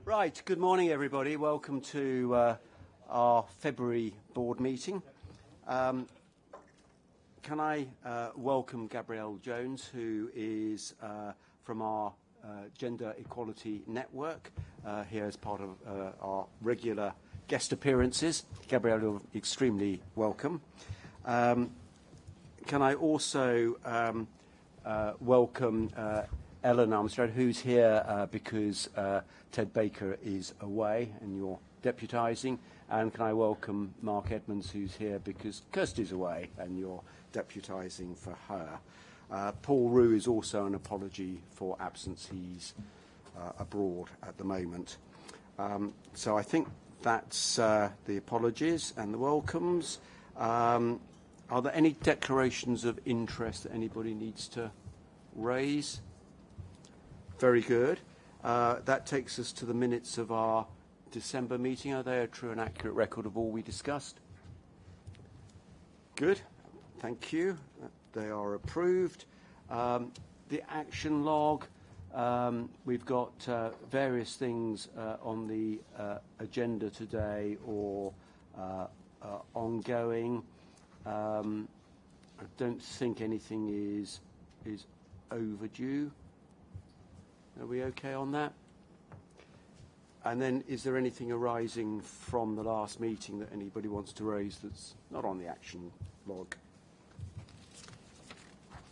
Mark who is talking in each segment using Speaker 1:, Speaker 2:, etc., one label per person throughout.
Speaker 1: Right, good morning everybody. Welcome to our February board meeting. Can I welcome Gabrielle Jones, who is from our Gender Equality Network, here as part of our regular guest appearances. Gabrielle, you're extremely welcome. Can I also welcome Ellen Armstrong, who's here because Ted Baker is away and you're deputising. And can I welcome Mark Edmonds, who's here because Kirsty's away and you're deputising for her. Paul Rue is also an apology for absence. He's abroad at the moment. So I think that's the apologies and the welcomes. Are there any declarations of interest that anybody needs to raise? Very good. That takes us to the minutes of our December meeting. Are they a true and accurate record of all we discussed? Good. Thank you. They are approved. The action log. We've got various things on the agenda today or ongoing. I don't think anything is overdue. Are we okay on that? And then is there anything arising from the last meeting that anybody wants to raise that's not on the action log?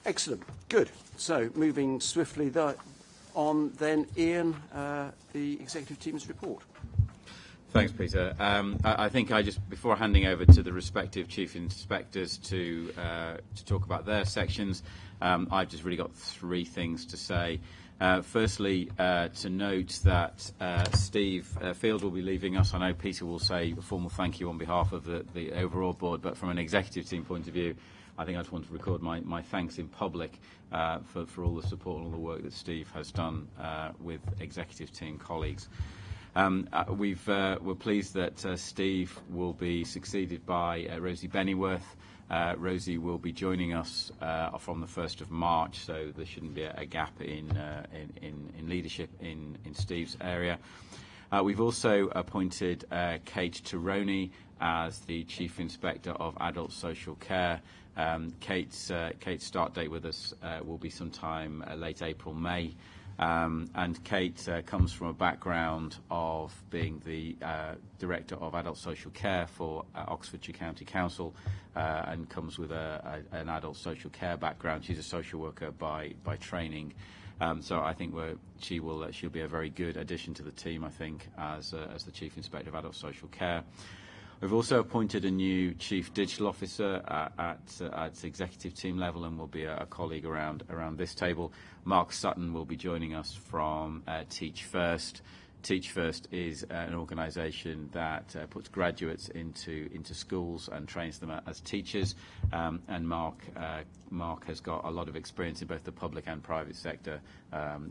Speaker 1: Excellent. Good. So moving swiftly on then, Ian, the executive team's report.
Speaker 2: Thanks, Peter. I think before handing over to the respective chief inspectors to talk about their sections, I've just really got three things to say. Firstly, to note that Steve Field will be leaving us. I know Peter will say a formal thank you on behalf of the overall board, but from an executive team point of view, I think I just want to record my thanks in public for all the support and all the work that Steve has done with executive team colleagues. We're pleased that Steve will be succeeded by Rosie Bennyworth. Rosie will be joining us from the 1st of March, so there shouldn't be a gap in leadership in Steve's area. We've also appointed Kate Tironi as the Chief Inspector of Adult Social Care. Kate's start date with us will be sometime late April, May. And Kate comes from a background of being the Director of Adult Social Care for Oxfordshire County Council and comes with an adult social care background. She's a social worker by training. So I think she'll be a very good addition to the team, I think, as the Chief Inspector of Adult Social Care. We've also appointed a new Chief Digital Officer at executive team level and will be a colleague around this table. Mark Sutton will be joining us from Teach First. Teach First is an organisation that puts graduates into schools and trains them as teachers. And Mark has got a lot of experience in both the public and private sector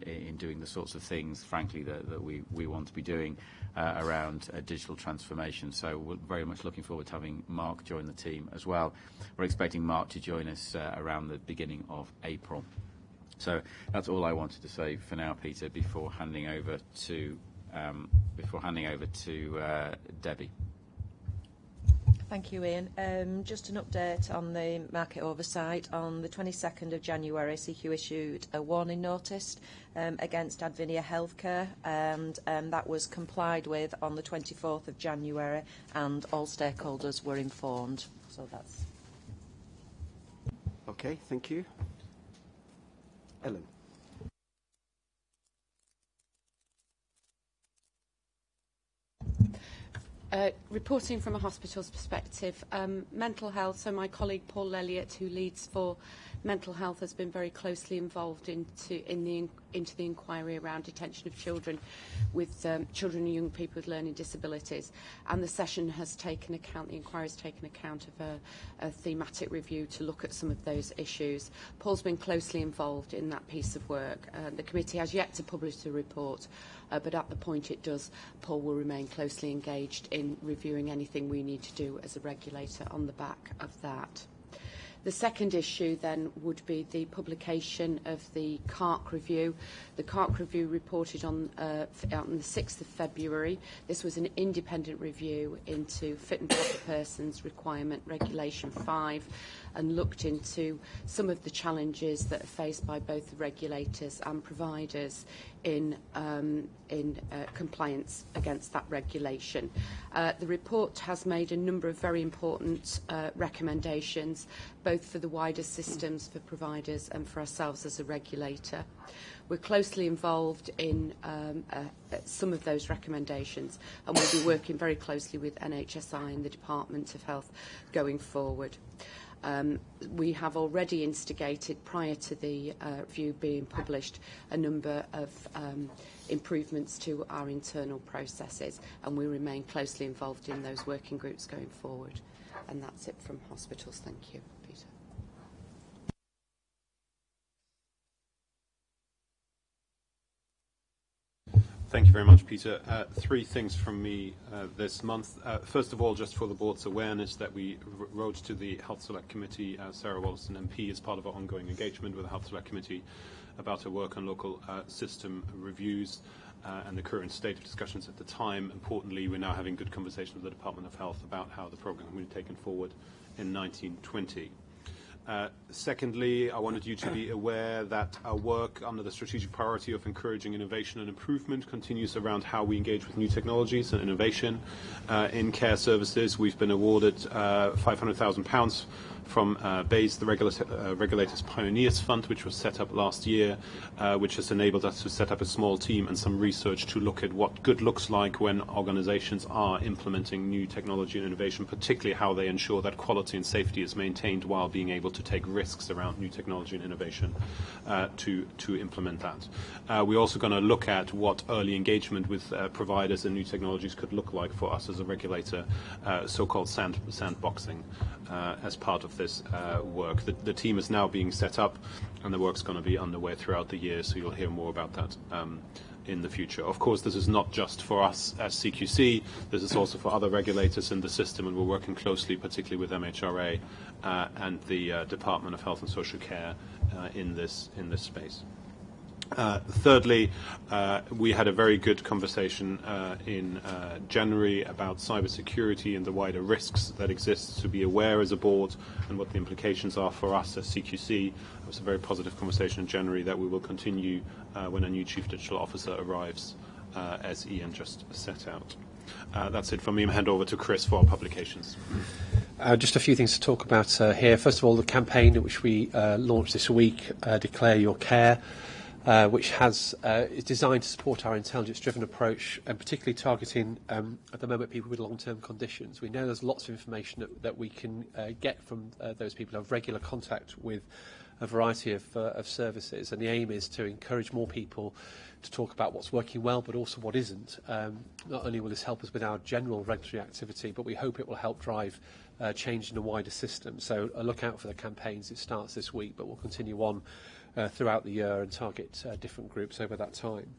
Speaker 2: in doing the sorts of things, frankly, that we want to be doing around digital transformation. So we're very much looking forward to having Mark join the team as well. We're expecting Mark to join us around the beginning of April. So that's all I wanted to say for now, Peter, before handing over to Debbie.
Speaker 3: Thank you, Ian. Just an update on the market oversight. On the 22nd of January, CQ issued a warning notice against Advinia Healthcare, and that was complied with on the 24th of January, and all stakeholders were informed. So that's...
Speaker 1: Okay, thank you. Ellen.
Speaker 4: Reporting from a hospital's perspective, mental health, so my colleague Paul Elliott, who leads for mental health, has been very closely involved into the inquiry around detention of children with children and young people with learning disabilities, and the session has taken account, the inquiry has taken account of a thematic review to look at some of those issues. Paul's been closely involved in that piece of work. The committee has yet to publish the report, but at the point it does, Paul will remain closely engaged in reviewing anything we need to do as a regulator on the back of that. The second issue then would be the publication of the CARC review. The CARC review reported on the 6th of February. This was an independent review into fit and proper persons requirement regulation 5 and looked into some of the challenges that are faced by both the regulators and providers in compliance against that regulation. The report has made a number of very important recommendations, both for the wider systems, for providers and for ourselves as a regulator. We're closely involved in some of those recommendations, and we'll be working very closely with NHSI and the Department of Health going forward. We have already instigated, prior to the review being published, a number of improvements to our internal processes, and we remain closely involved in those working groups going forward. And that's it from hospitals. Thank you, Peter.
Speaker 5: Thank you very much, Peter. Three things from me this month. First of all, just for the board's awareness, that we wrote to the Health Select Committee, Sarah Wollaston MP, as part of our ongoing engagement with the Health Select Committee about her work on local system reviews and the current state of discussions at the time. Importantly, we're now having good conversations with the Department of Health about how the programme will be taken forward in 1920. Secondly, I wanted you to be aware that our work under the strategic priority of encouraging innovation and improvement continues around how we engage with new technologies and innovation in care services. We've been awarded £500,000 from BASE, the Regulators Pioneers Fund, which was set up last year, which has enabled us to set up a small team and some research to look at what good looks like when organizations are implementing new technology and innovation, particularly how they ensure that quality and safety is maintained while being able to take risks around new technology and innovation to implement that. We're also going to look at what early engagement with providers and new technologies could look like for us as a regulator, so-called sandboxing, as part of this work. The team is now being set up, and the work's going to be underway throughout the year, so you'll hear more about that in the future. Of course, this is not just for us as CQC, this is also for other regulators in the system, and we're working closely, particularly with MHRA and the Department of Health and Social Care in this space. Thirdly, we had a very good conversation in January about cybersecurity and the wider risks that exist, to be aware as a board and what the implications are for us as CQC. It was a very positive conversation in January that we will continue when a new Chief Digital Officer arrives, as Ian just set out. That's it from me. I'll hand over to Chris for our publications.
Speaker 6: Just a few things to talk about here. First of all, the campaign which we launched this week, Declare Your Care, which is designed to support our intelligence-driven approach, and particularly targeting, at the moment, people with long-term conditions. We know there's lots of information that we can get from those people who have regular contact with a variety of services, and the aim is to encourage more people to talk about what's working well, but also what isn't. Not only will this help us with our general regulatory activity, but we hope it will help drive change in a wider system. So look out for the campaigns. It starts this week, but we'll continue on throughout the year and target different groups over that time.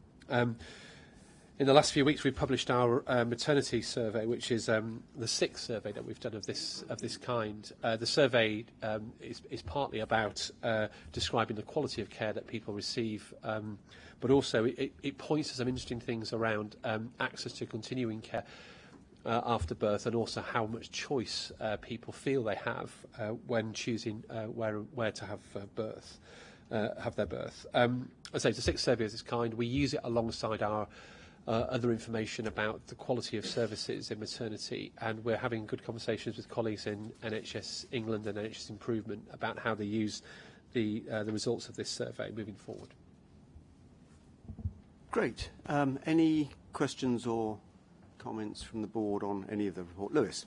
Speaker 6: In the last few weeks, we've published our maternity survey, which is the 6th survey that we've done of this kind. The survey is partly about describing the quality of care that people receive, but also it points to some interesting things around access to continuing care after birth, and also how much choice people feel they have when choosing where to have birth. Have their birth. I say it's the 6th survey of this kind. We use it alongside our other information about the quality of services in maternity, and we're having good conversations with colleagues in NHS England and NHS Improvement about how they use the results of this survey moving forward.
Speaker 1: Great. Any questions or comments from the board on any of the report? Lewis.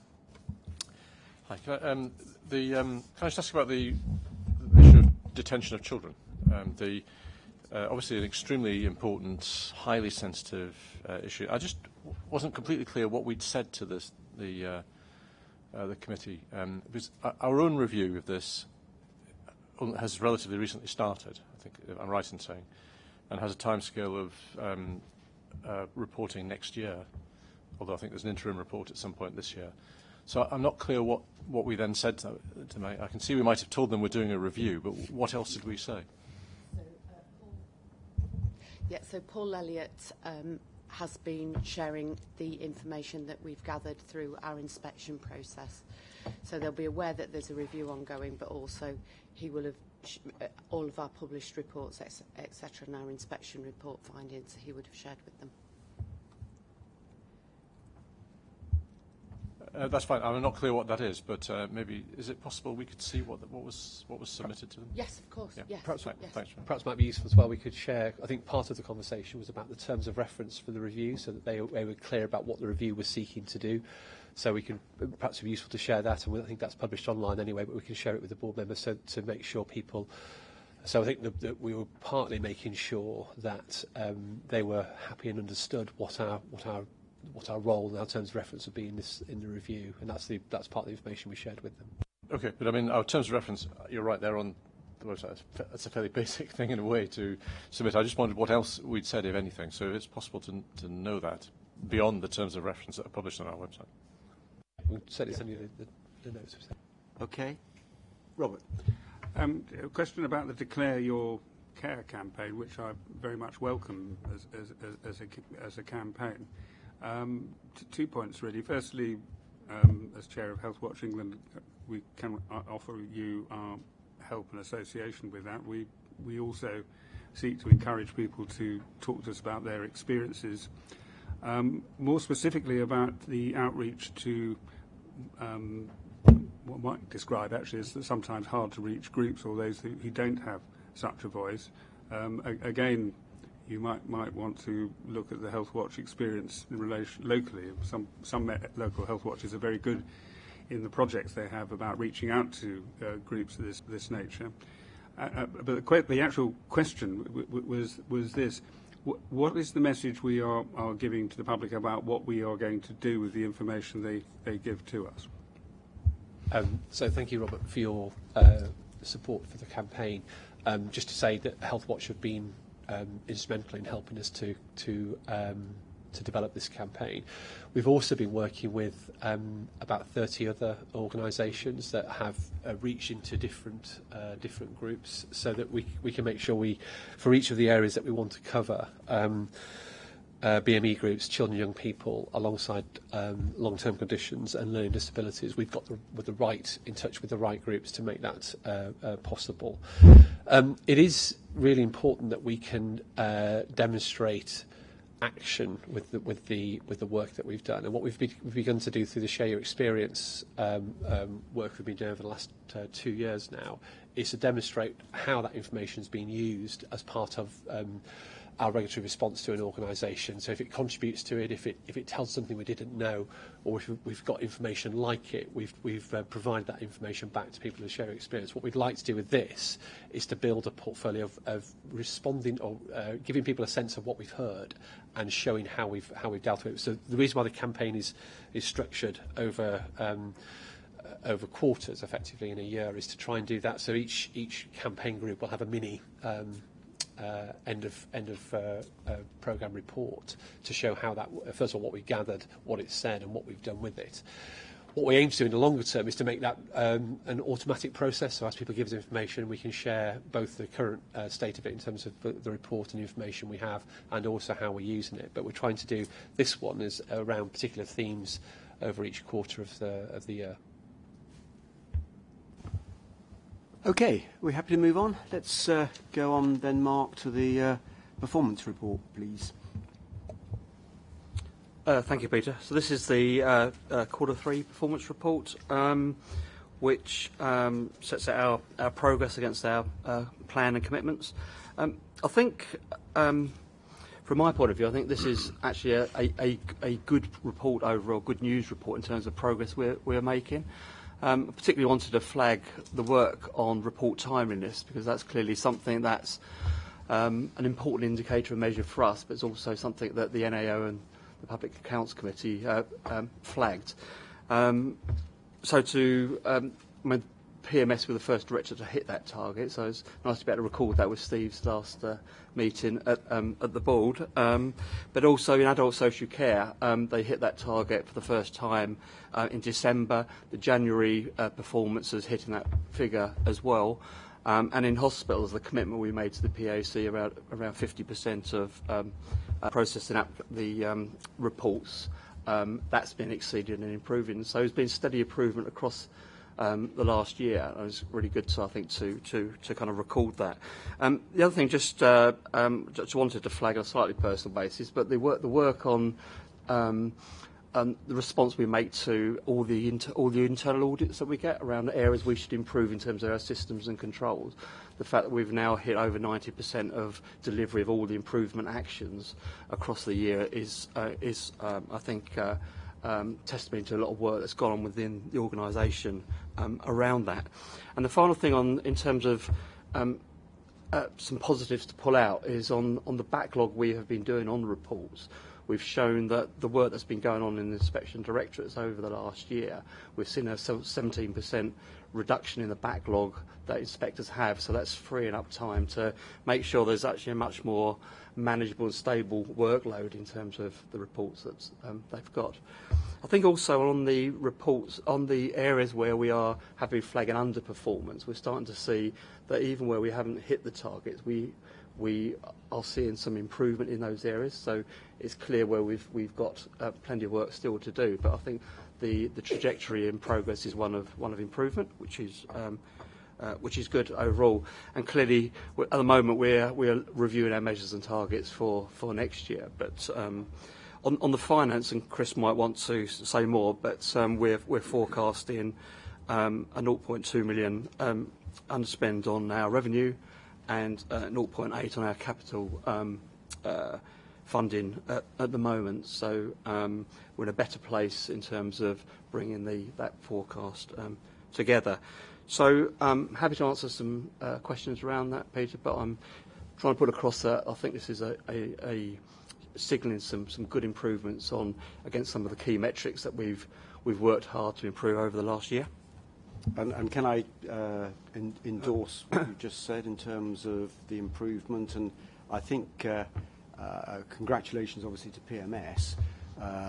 Speaker 7: Hi. Can I just ask about the issue of detention of children? Obviously an extremely important, highly sensitive issue. I just wasn't completely clear what we'd said to the committee, because our own review of this has relatively recently started, I think I'm right in saying, and has a timescale of reporting next year, although I think there's an interim report at some point this year. So I'm not clear what we then said to them. I can see we might have told them we're doing a review, but what else did we say?
Speaker 4: So Paul Elliott has been sharing the information that we've gathered through our inspection process. So they'll be aware that there's a review ongoing, but also he will have all of our published reports, etc., and our inspection report findings he would have shared with them.
Speaker 7: That's fine. I'm not clear what that is, but maybe is it possible we could see what was submitted to them?
Speaker 4: Yes, of course.
Speaker 7: Yeah.
Speaker 4: Yes.
Speaker 6: Perhaps,
Speaker 4: yes.
Speaker 6: perhaps might be useful as well. We could share. I think part of the conversation was about the terms of reference for the review, so that they were clear about what the review was seeking to do. So we can perhaps it'd be useful to share that, and I think that's published online anyway. But we can share it with the board members so to make sure people. So I think that we were partly making sure that they were happy and understood what our role and our terms of reference would be in the review, and that's part of the information we shared with them.
Speaker 7: Okay, but I mean, our terms of reference, you're right, they're on the website. That's a fairly basic thing in a way to submit. I just wondered what else we'd said, if anything. So if it's possible to know that beyond the terms of reference that are published on our website.
Speaker 6: We'll certainly send you the notes.
Speaker 1: Okay. Robert.
Speaker 8: A question about the Declare Your Care campaign, which I very much welcome as a campaign. 2 points, really. Firstly, as Chair of Health Watch England, we can offer you our help and association with that. We also seek to encourage people to talk to us about their experiences. More specifically about the outreach to what I might describe actually as sometimes hard to reach groups or those who don't have such a voice. Again, you might want to look at the Health Watch experience in relation locally. Some local health watches are very good in the projects they have about reaching out to groups of this nature. But the actual question was this: what is the message we are giving to the public about what we are going to do with the information they give to us?
Speaker 6: So thank you, Robert, for your support for the campaign. Just to say that Health Watch have been instrumental in helping us to develop this campaign. We've also been working with about 30 other organisations that have reached into different groups, so that we can make sure for each of the areas that we want to cover, BME groups, children and young people, alongside long-term conditions and learning disabilities, we've got in touch with the right groups to make that possible. It is really important that we can demonstrate action with the work that we've done, and what we've begun to do through the Share Your Experience work we've been doing over the last 2 years now is to demonstrate how that information is being used as part of our regulatory response to an organisation. So if it contributes to it, if it tells something we didn't know, or if we've got information like it, we've provided that information back to people who share experience. What we'd like to do with this is to build a portfolio of responding or giving people a sense of what we've heard and showing how we've dealt with it. So the reason why the campaign is structured over quarters, effectively in a year, is to try and do that. So each campaign group will have a mini end of programme report to show how that, first of all, what we gathered, what it said, and what we've done with it. What we aim to do in the longer term is to make that an automatic process. So as people give us information, we can share both the current state of it in terms of the report and the information we have, and also how we're using it. But we're trying to do this one is around particular themes over each quarter of the year.
Speaker 1: Okay, we're happy to move on. Let's go on then, Mark, to the performance report, please.
Speaker 9: Thank you, Peter. So this is the quarter 3 performance report, which sets out our progress against our plan and commitments. I think, from my point of view, I think this is actually a good report overall, good news report in terms of progress we're making. I particularly wanted to flag the work on report timeliness, because that's clearly something that's an important indicator and measure for us, but it's also something that the NAO and the Public Accounts Committee flagged. The PMS were the first director to hit that target, so it's nice to be able to record that with Steve's last meeting at the board. But also in adult social care, they hit that target for the first time in December. The January performance is hitting that figure as well. And in hospitals, the commitment we made to the PAC around 50% of processing up the reports, that's been exceeded and improving. So there's been steady improvement across the last year. It was really good, I think, to kind of record that. The other thing, just wanted to flag on a slightly personal basis, but the work on the response we make to all the internal audits that we get around the areas we should improve in terms of our systems and controls. The fact that we've now hit over 90% of delivery of all the improvement actions across the year is I think, testimony to a lot of work that's gone on within the organisation around that. And the final thing in terms of some positives to pull out is on the backlog we have been doing on reports. We've shown that the work that's been going on in the inspection directorates over the last year, we've seen a 17% reduction in the backlog that inspectors have, so that's freeing up time to make sure there's actually a much more manageable and stable workload in terms of the reports that they've got. I think also on the reports, on the areas where we have been flagging underperformance, we're starting to see that even where we haven't hit the targets, we are seeing some improvement in those areas. So it's clear where we've got plenty of work still to do. But I think the trajectory in progress is one of improvement, which is good overall. And clearly, at the moment, we're reviewing our measures and targets for next year. But on the finance, and Chris might want to say more, but we're forecasting a 0.2 million underspend on our revenue and 0.8 on our capital funding at the moment. So we're in a better place in terms of bringing that forecast together. So happy to answer some questions around that, Peter, but I'm trying to put across that I think this is a signalling some good improvements against some of the key metrics that we've worked hard to improve over the last year.
Speaker 1: And can I endorse what you just said in terms of the improvement? And I think congratulations, obviously, to PMS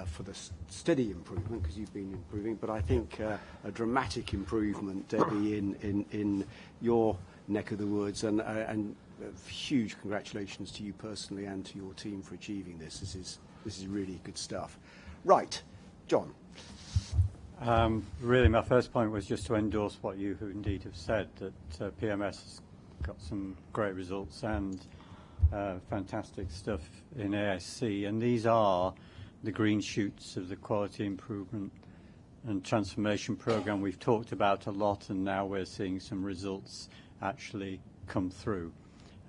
Speaker 1: for the steady improvement, because you've been improving. But I think a dramatic improvement, Debbie, in your neck of the woods, and huge congratulations to you personally and to your team for achieving this. This is really good stuff. Right, John.
Speaker 10: Really, my first point was just to endorse what you indeed have said, that PMS has got some great results and fantastic stuff in ASC, and these are the green shoots of the quality improvement and transformation programme we've talked about a lot, and now we're seeing some results actually come through.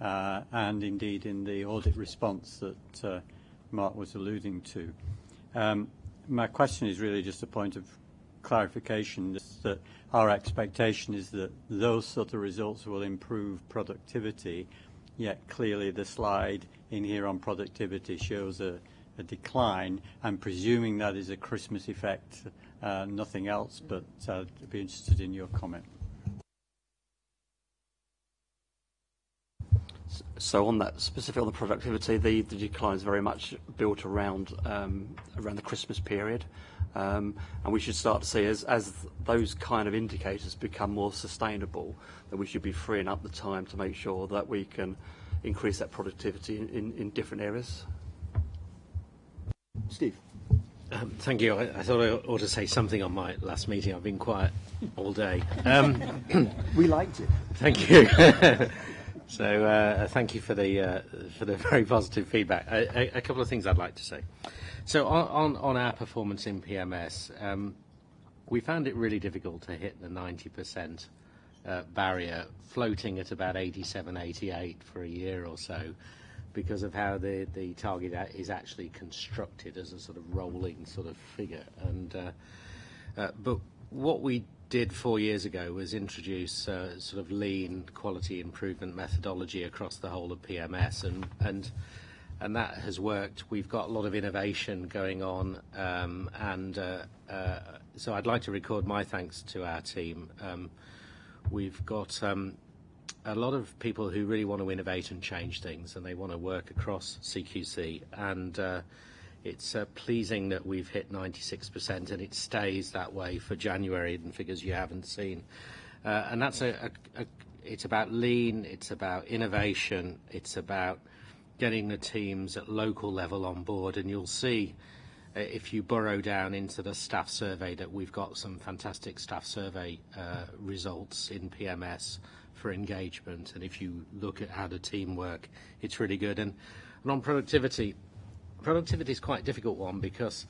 Speaker 10: And indeed in the audit response that Mark was alluding to. My question is really just a point of clarification, that our expectation is that those sort of results will improve productivity, yet clearly the slide in here on productivity shows a decline. I'm presuming that is a Christmas effect, nothing else, but I'd be interested in your comment.
Speaker 9: So on that, specifically on the productivity, the decline is very much built around the Christmas period. And we should start to see, as those kind of indicators become more sustainable, that we should be freeing up the time to make sure that we can increase that productivity in different areas.
Speaker 1: Steve.
Speaker 11: Thank you. I thought I ought to say something on my last meeting. I've been quiet all day.
Speaker 1: We liked it.
Speaker 11: Thank you. So thank you for the very positive feedback. A couple of things I'd like to say. So on our performance in PMS, we found it really difficult to hit the 90% barrier, floating at about 87, 88 for a year or so, because of how the target is actually constructed as a sort of rolling sort of figure. And but what we did 4 years ago was introduce sort of lean quality improvement methodology across the whole of PMS, and that has worked. We've got a lot of innovation going on, and so I'd like to record my thanks to our team. we've got a lot of people who really want to innovate and change things, and they want to work across CQC. And it's pleasing that we've hit 96%, and it stays that way for January in figures you haven't seen. And that's it's about lean, it's about innovation, it's about getting the teams at local level on board. And you'll see, if you burrow down into the staff survey, that we've got some fantastic staff survey results in PMS for engagement. And if you look at how the team work, it's really good. And on productivity is quite a difficult one, because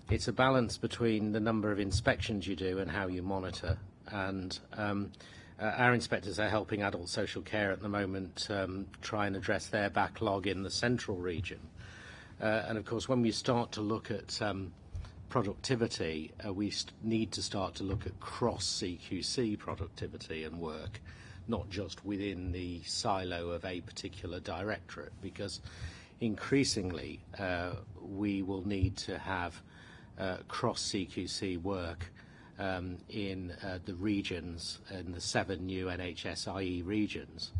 Speaker 11: it's a balance between the number of inspections you do and how you monitor. And our inspectors are helping adult social care at the moment try and address their backlog in the central region. And of course, when we start to look at productivity, we need to start to look at cross-CQC productivity and work, not just within the silo of a particular directorate, because increasingly we will need to have cross-CQC work in the regions, in the 7 new NHSIE regions,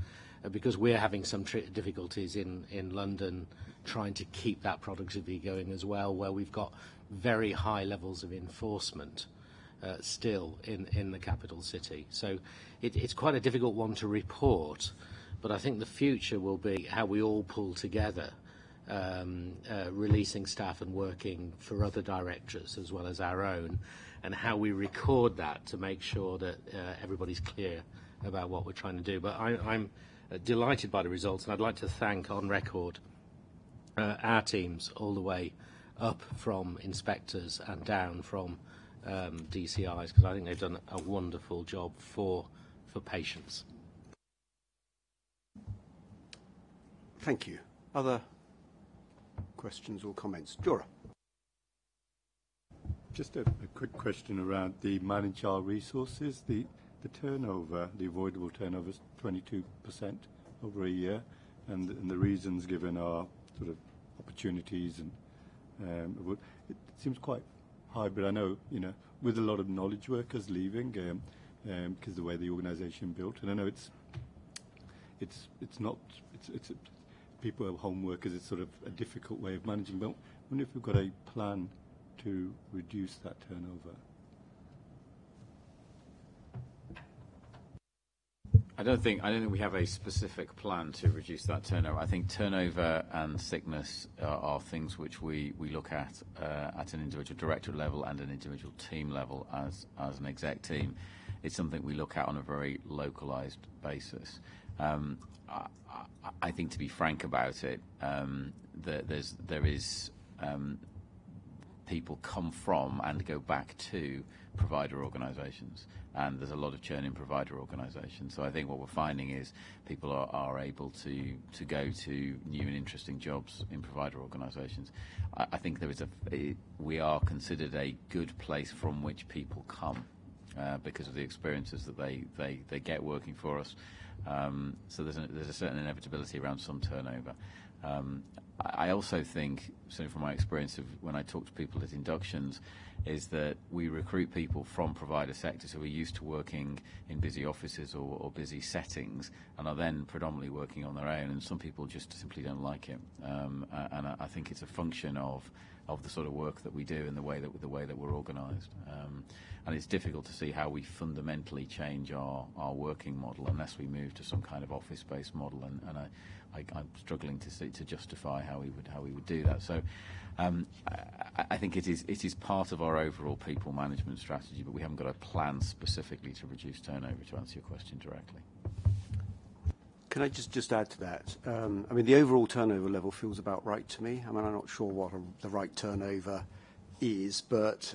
Speaker 11: because we're having some difficulties in London trying to keep that productivity going as well, where we've got very high levels of enforcement still in the capital city. So it's quite a difficult one to report, but I think the future will be how we all pull together, releasing staff and working for other directorates as well as our own, and how we record that to make sure that everybody's clear about what we're trying to do. But I'm delighted by the results, and I'd like to thank on record our teams all the way up from inspectors and down from DCIs, because I think they've done a wonderful job for patients.
Speaker 1: Thank you. Other questions or comments? Jura.
Speaker 12: Just a quick question around the managed our resources. The turnover, the avoidable turnover is 22% over a year, and the reasons given are sort of opportunities, and it seems quite high, but I know, with a lot of knowledge workers leaving because the way the organisation built, and I know it's people who are home workers, it's sort of a difficult way of managing, but I wonder if we've got a plan to reduce that turnover.
Speaker 2: I don't think we have a specific plan to reduce that turnover. I think turnover and sickness are things which we look at an individual director level and an individual team level as an exec team. It's something we look at on a very localised basis. I think, to be frank about it, there is people come from and go back to provider organisations, and there's a lot of churn in provider organisations. So I think what we're finding is people are able to go to new and interesting jobs in provider organisations. I think we are considered a good place from which people come because of the experiences that they get working for us. So there's a certain inevitability around some turnover. I also think, certainly from my experience of when I talk to people at inductions, is that we recruit people from provider sectors who are used to working in busy offices or busy settings, and are then predominantly working on their own, and some people just simply don't like it. And I think it's a function of the sort of work that we do and the way that we're organised. And it's difficult to see how we fundamentally change our working model unless we move to some kind of office-based model, and I'm struggling to justify how we would do that. So I think it is part of our overall people management strategy, but we haven't got a plan specifically to reduce turnover, to answer your question directly.
Speaker 1: Can I just add to that? I mean, the overall turnover level feels about right to me. I mean, I'm not sure what the right turnover is, but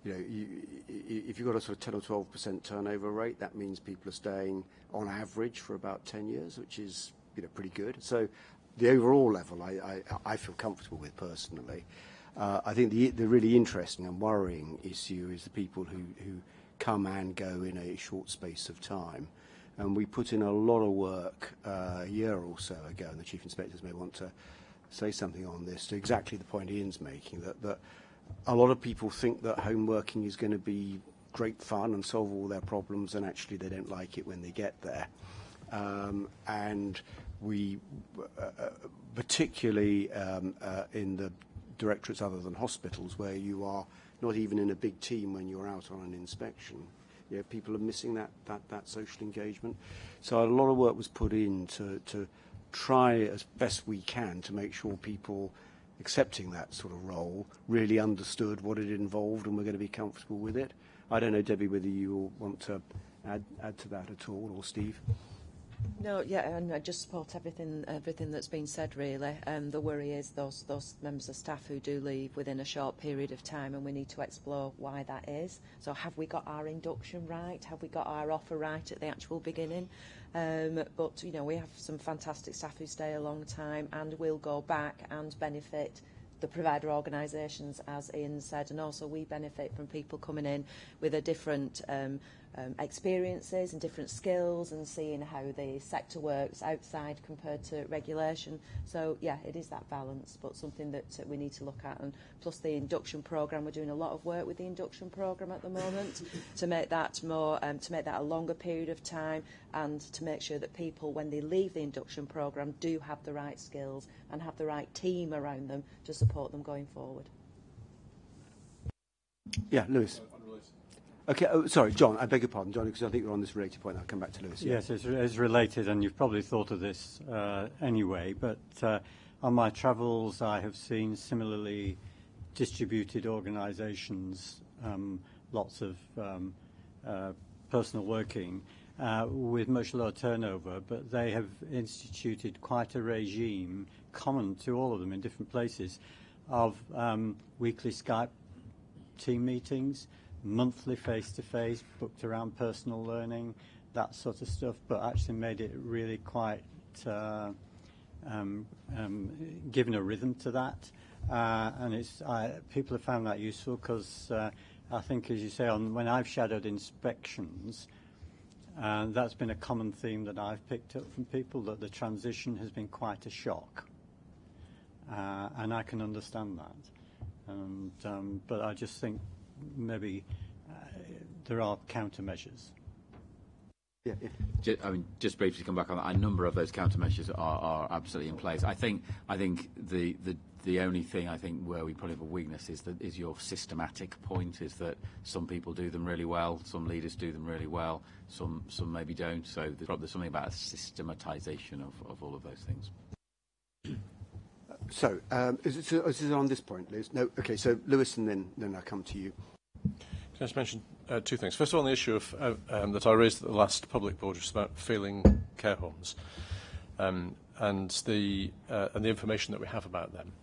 Speaker 1: if you've got a sort of 10 or 12% turnover rate, that means people are staying on average for about 10 years, which is pretty good. So the overall level I feel comfortable with personally. I think the really interesting and worrying issue is the people who come and go in a short space of time. And we put in a lot of work a year or so ago, and the chief inspectors may want to say something on this, to exactly the point Ian's making, that a lot of people think that home working is going to be great fun and solve all their problems, and actually they don't like it when they get there. And we, particularly in the directorates other than hospitals, where you are not even in a big team when you're out on an inspection, people are missing that social engagement. So a lot of work was put in to try as best we can to make sure people accepting that sort of role really understood what it involved and were going to be comfortable with it. I don't know, Debbie, whether you all want to add to that at all, or Steve?
Speaker 3: No, yeah, and I just support everything that's been said, really. The worry is those members of staff who do leave within a short period of time, and we need to explore why that is. So have we got our induction right? Have we got our offer right at the actual beginning? But, we have some fantastic staff who stay a long time and will go back and benefit the provider organisations, as Ian said, and also we benefit from people coming in with a different experiences and different skills and seeing how the sector works outside compared to regulation. So, yeah, it is that balance, but something that we need to look at. And plus the induction programme, we're doing a lot of work with the induction programme at the moment to make that more, to make that a longer period of time, and to make sure that people, when they leave the induction programme, do have the right skills and have the right team around them to support them going forward.
Speaker 1: Yeah, Lewis. Okay, sorry, John, I beg your pardon, John, because I think we're on this related point. I'll come back to Lewis.
Speaker 10: Yes, it's related, and you've probably thought of this anyway, but on my travels I have seen similarly distributed organisations, lots of personal working, with much lower turnover, but they have instituted quite a regime common to all of them in different places of weekly Skype team meetings, monthly face-to-face, booked around personal learning, that sort of stuff, but actually made it really quite given a rhythm to that. And people have found that useful because I think, as you say, when I've shadowed inspections, that's been a common theme that I've picked up from people, that the transition has been quite a shock. And I can understand that. But I just think maybe there are countermeasures.
Speaker 1: Yeah.
Speaker 2: Just briefly to come back on that, a number of those countermeasures are absolutely in place. I think the only thing I think where we probably have a weakness is your systematic point, is that some people do them really well, some leaders do them really well, some maybe don't. So there's something about a systematisation of all of those things.
Speaker 1: So, is it on this point, Liz? No. Okay. So, Lewis, and then I come to you.
Speaker 7: Can I just mention two things? First of all, on the issue of that I raised at the last public board, which is about failing care homes, and the information that we have about them.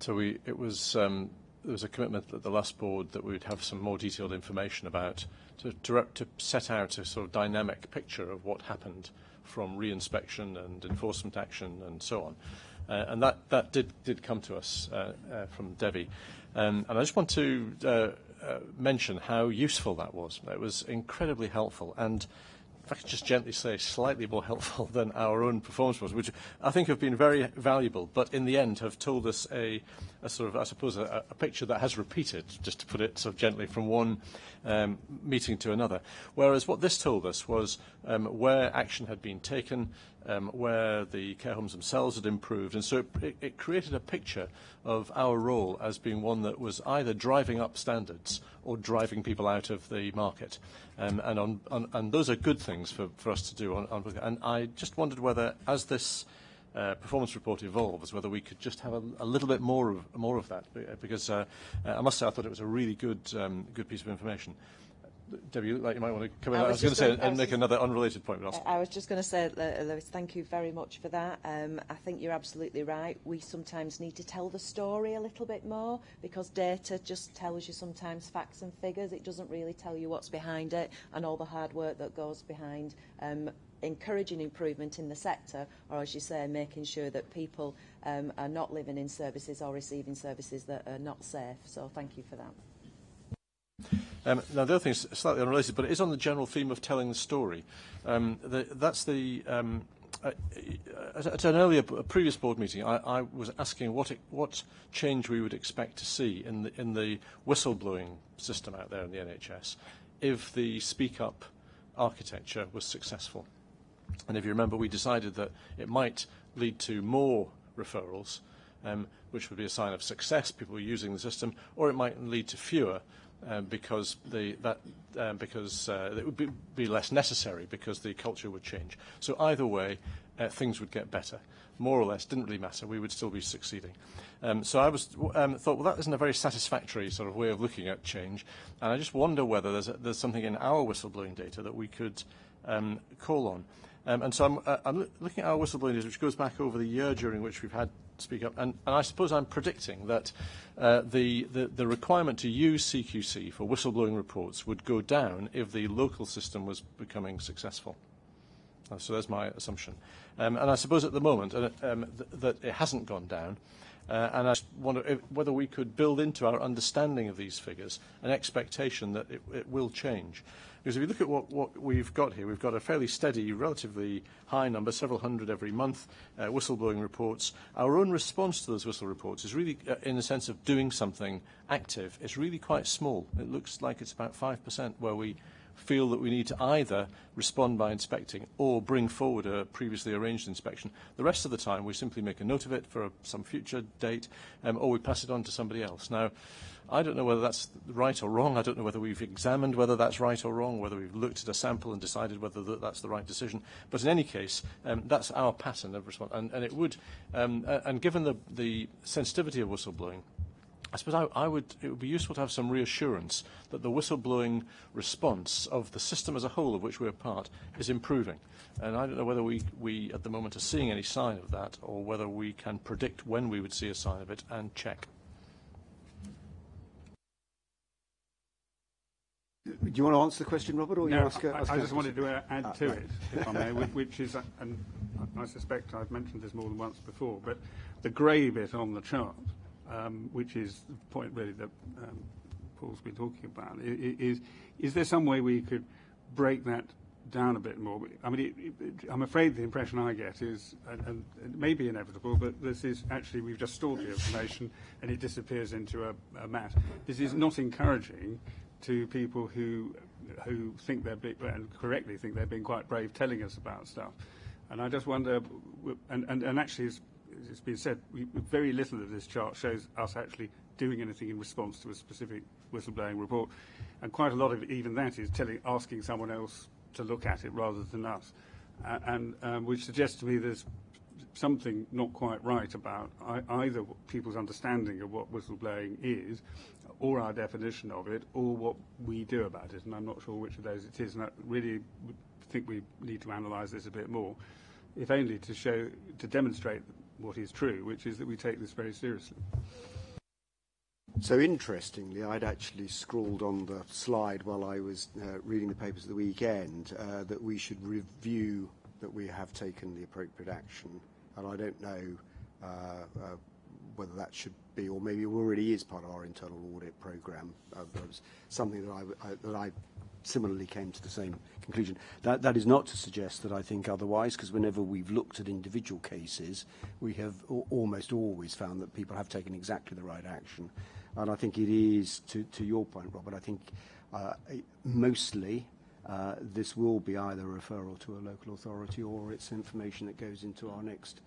Speaker 7: There was a commitment at the last board that we would have some more detailed information about to set out a sort of dynamic picture of what happened from re-inspection and enforcement action and so on. And that did come to us from Debbie. And I just want to mention how useful that was. It was incredibly helpful, and if I could just gently say, slightly more helpful than our own performance was, which I think have been very valuable, but in the end have told us a sort of, I suppose, a picture that has repeated, just to put it sort of gently, from one meeting to another. Whereas what this told us was where action had been taken, where the care homes themselves had improved, and so it created a picture of our role as being one that was either driving up standards or driving people out of the market, and those are good things for us to do. And I just wondered whether, as this performance report evolves, whether we could just have a little bit more of that, because I must say I thought it was a really good piece of information. Debbie, you look like you might want to come in. I was going to say and make another unrelated point. But
Speaker 3: I was just going to say, Lewis, thank you very much for that. I think you're absolutely right. We sometimes need to tell the story a little bit more, because data just tells you sometimes facts and figures. It doesn't really tell you what's behind it and all the hard work that goes behind encouraging improvement in the sector, or, as you say, making sure that people are not living in services or receiving services that are not safe. So thank you for that.
Speaker 7: Now, the other thing is slightly unrelated, but it is on the general theme of telling the story. At a previous board meeting, I was asking what change we would expect to see in the whistleblowing system out there in the NHS if the Speak Up architecture was successful. And if you remember, we decided that it might lead to more referrals, which would be a sign of success, people were using the system, or it might lead to fewer because it would be less necessary because the culture would change. So either way, things would get better. More or less, didn't really matter. We would still be succeeding. So I thought, well, that isn't a very satisfactory sort of way of looking at change. And I just wonder whether there's something in our whistleblowing data that we could call on. And so I'm looking at our whistleblowing data, which goes back over the year during which we've had Speak Up. And I suppose I'm predicting that the requirement to use CQC for whistleblowing reports would go down if the local system was becoming successful. So there's my assumption. And I suppose at the moment that it hasn't gone down. And I wonder whether we could build into our understanding of these figures an expectation that it will change. Because if you look at what we've got here, we've got a fairly steady, relatively high number, several hundred every month, whistleblowing reports. Our own response to those whistle reports is really, in the sense of doing something active, it's really quite small. It looks like it's about 5% where we feel that we need to either respond by inspecting or bring forward a previously arranged inspection. The rest of the time we simply make a note of it for some future date, or we pass it on to somebody else. Now, I don't know whether that's right or wrong. I don't know whether we've examined whether that's right or wrong, whether we've looked at a sample and decided whether that's the right decision. But in any case, that's our pattern of response. And it would, and given the sensitivity of whistleblowing, I suppose it would be useful to have some reassurance that the whistleblowing response of the system as a whole, of which we're part, is improving. And I don't know whether we at the moment are seeing any sign of that, or whether we can predict when we would see a sign of it and check.
Speaker 1: Do you want to answer the question, Robert, or
Speaker 8: no,
Speaker 1: you ask?
Speaker 8: I just wanted to add to it, if I may, which is, and I suspect I've mentioned this more than once before, but the grey bit on the chart, which is the point really that Paul's been talking about, is there some way we could break that down a bit more? I mean, I'm afraid the impression I get is, and it may be inevitable, but this is actually, we've just stored the information and it disappears into a mat. This is not encouraging to people who think they're big, and correctly think they're being quite brave telling us about stuff. And I just wonder, and actually, as it's been said, very little of this chart shows us actually doing anything in response to a specific whistleblowing report. And quite a lot of even that is asking someone else to look at it rather than us. Which suggests to me there's something not quite right about either people's understanding of what whistleblowing is, or our definition of it, or what we do about it. And I'm not sure which of those it is. And I really think we need to analyse this a bit more, if only to demonstrate what is true, which is that we take this very seriously.
Speaker 1: So interestingly, I'd actually scrawled on the slide while I was reading the papers at the weekend that we should review that we have taken the appropriate action. And I don't know whether that should be, or maybe it already is part of our internal audit programme. That was something that I similarly came to the same conclusion. That is not to suggest that I think otherwise, because whenever we've looked at individual cases, we have almost always found that people have taken exactly the right action. And I think it is, to your point, Robert, I think mostly this will be either a referral to a local authority or it's information that goes into our next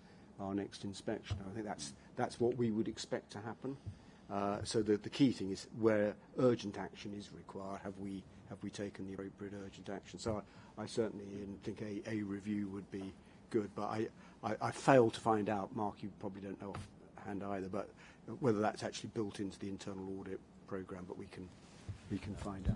Speaker 1: inspection. I think that's what we would expect to happen. So the key thing is where urgent action is required, have we taken the appropriate urgent action? So I certainly think a review would be good, but I failed to find out, Mark, you probably don't know offhand either, but whether that's actually built into the internal audit programme, but we can find out.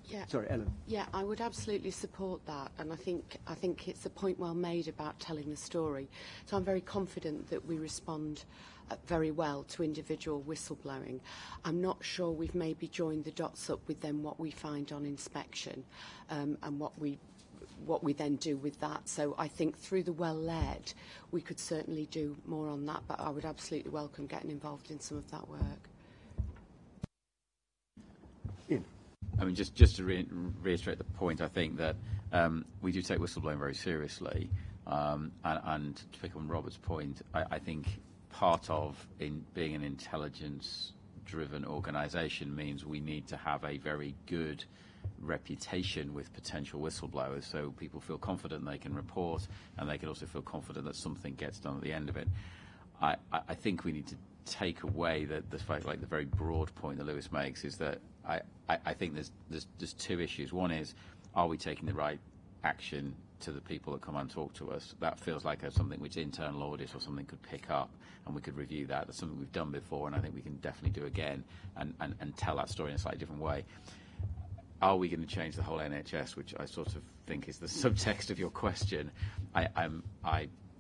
Speaker 4: Yeah.
Speaker 1: Sorry, Ellen.
Speaker 4: Yeah, I would absolutely support that, and I think it's a point well made about telling the story. So I'm very confident that we respond very well to individual whistleblowing. I'm not sure we've maybe joined the dots up with then what we find on inspection, and what we then do with that. So I think through the well-led, we could certainly do more on that, but I would absolutely welcome getting involved in some of that work.
Speaker 1: Ian.
Speaker 2: I mean, just to reiterate the point, I think that we do take whistleblowing very seriously, and to pick on Robert's point, I think part of being an intelligence-driven organisation means we need to have a very good reputation with potential whistleblowers, so people feel confident they can report, and they can also feel confident that something gets done at the end of it. I think we need to take away the fact, like the very broad point that Lewis makes, is that I think there's two issues. One is, are we taking the right action to the people that come and talk to us? That feels like something which internal audit or something could pick up, and we could review that. That's something we've done before, and I think we can definitely do again and tell that story in a slightly different way. Are we going to change the whole NHS, which I sort of think is the subtext of your question?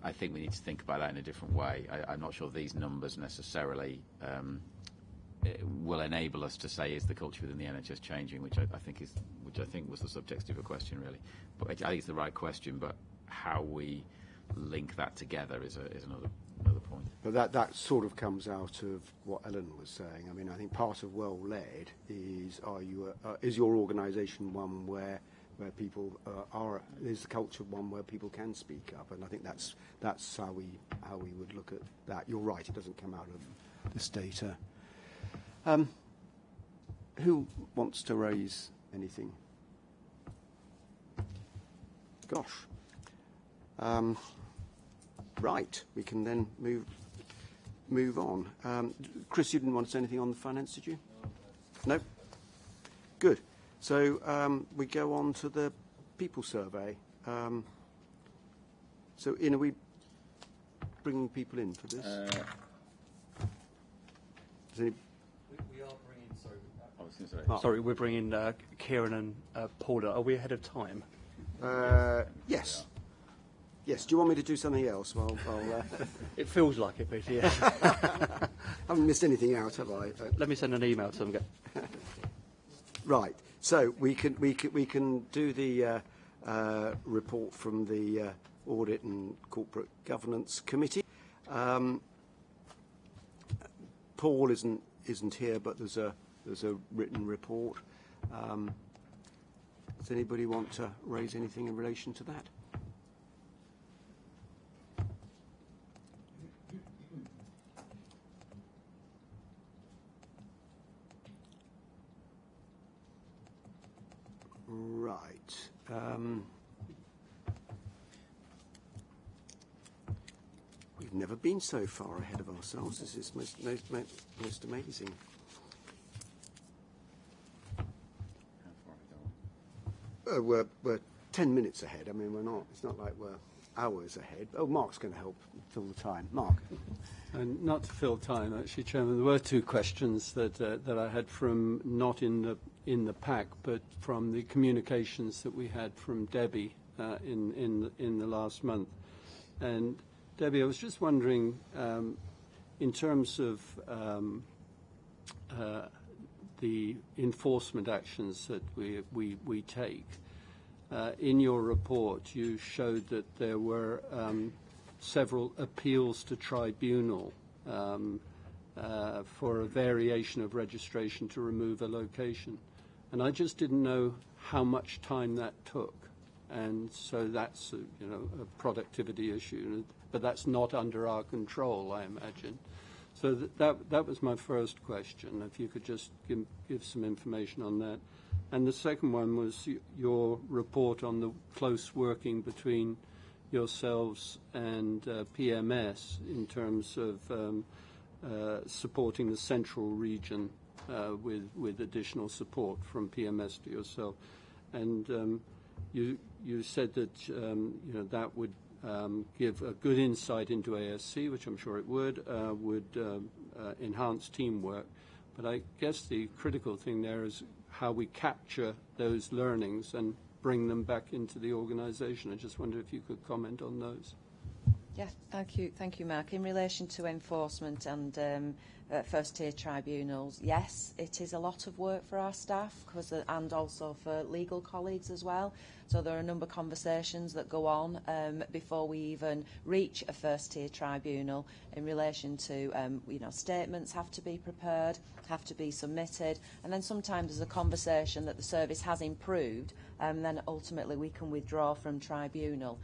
Speaker 2: I think we need to think about that in a different way. I'm not sure these numbers necessarily will enable us to say, is the culture within the NHS changing, which I think was the subtext of your question, really. But I think it's the right question, but how we link that together is another point.
Speaker 1: But that sort of comes out of what Ellen was saying. I mean, I think part of well-led is, is your organisation one where people is the culture one where people can speak up? And I think that's how we would look at that. You're right, it doesn't come out of this data. Who wants to raise anything? Gosh. Right, we can then move on. Chris, you didn't want to say anything on the finance, did you? No? Good. So we go on to the people survey. So, Ian, are we bringing people in for this?
Speaker 9: We are bringing, sorry. I was going to say. Sorry, we're bringing Kieran and Paula. Are we ahead of time?
Speaker 1: Yes. Yes. Do you want me to do something else? Well,
Speaker 9: it feels like it, Peter. Yeah.
Speaker 1: I haven't missed anything out, have I?
Speaker 9: Let me send an email to them.
Speaker 1: Right. So we can do the report from the Audit and Corporate Governance Committee. Paul isn't here, but there's a written report. Does anybody want to raise anything in relation to that? Right. We've never been so far ahead of ourselves. This is most amazing. We're 10 minutes ahead. I mean, we're not. It's not like we're hours ahead. Oh, Mark's going to help fill the time. Mark.
Speaker 8: And not to fill time, actually, Chairman, there were two questions that I had from not in the pack, but from the communications that we had from Debbie in the last month. And Debbie, I was just wondering, in terms of the enforcement actions that we take, in your report you showed that there were several appeals to tribunal for a variation of registration to remove a location. And I just didn't know how much time that took. And so that's a productivity issue, but that's not under our control, I imagine. So that was my first question, if you could just give some information on that. And the second one was your report on the close working between yourselves and PMS in terms of supporting the central region with additional support from PMS to yourself. And you said that that would give a good insight into ASC, which I'm sure it would enhance teamwork. But I guess the critical thing there is how we capture those learnings and bring them back into the organisation. I just wonder if you could comment on those.
Speaker 3: Yes, thank you, Mark. In relation to enforcement and first-tier tribunals, yes, it is a lot of work for our staff and also for legal colleagues as well. So there are a number of conversations that go on before we even reach a first-tier tribunal in relation to, statements have to be prepared, have to be submitted, and then sometimes there's a conversation that the service has improved, and then ultimately we can withdraw from tribunal.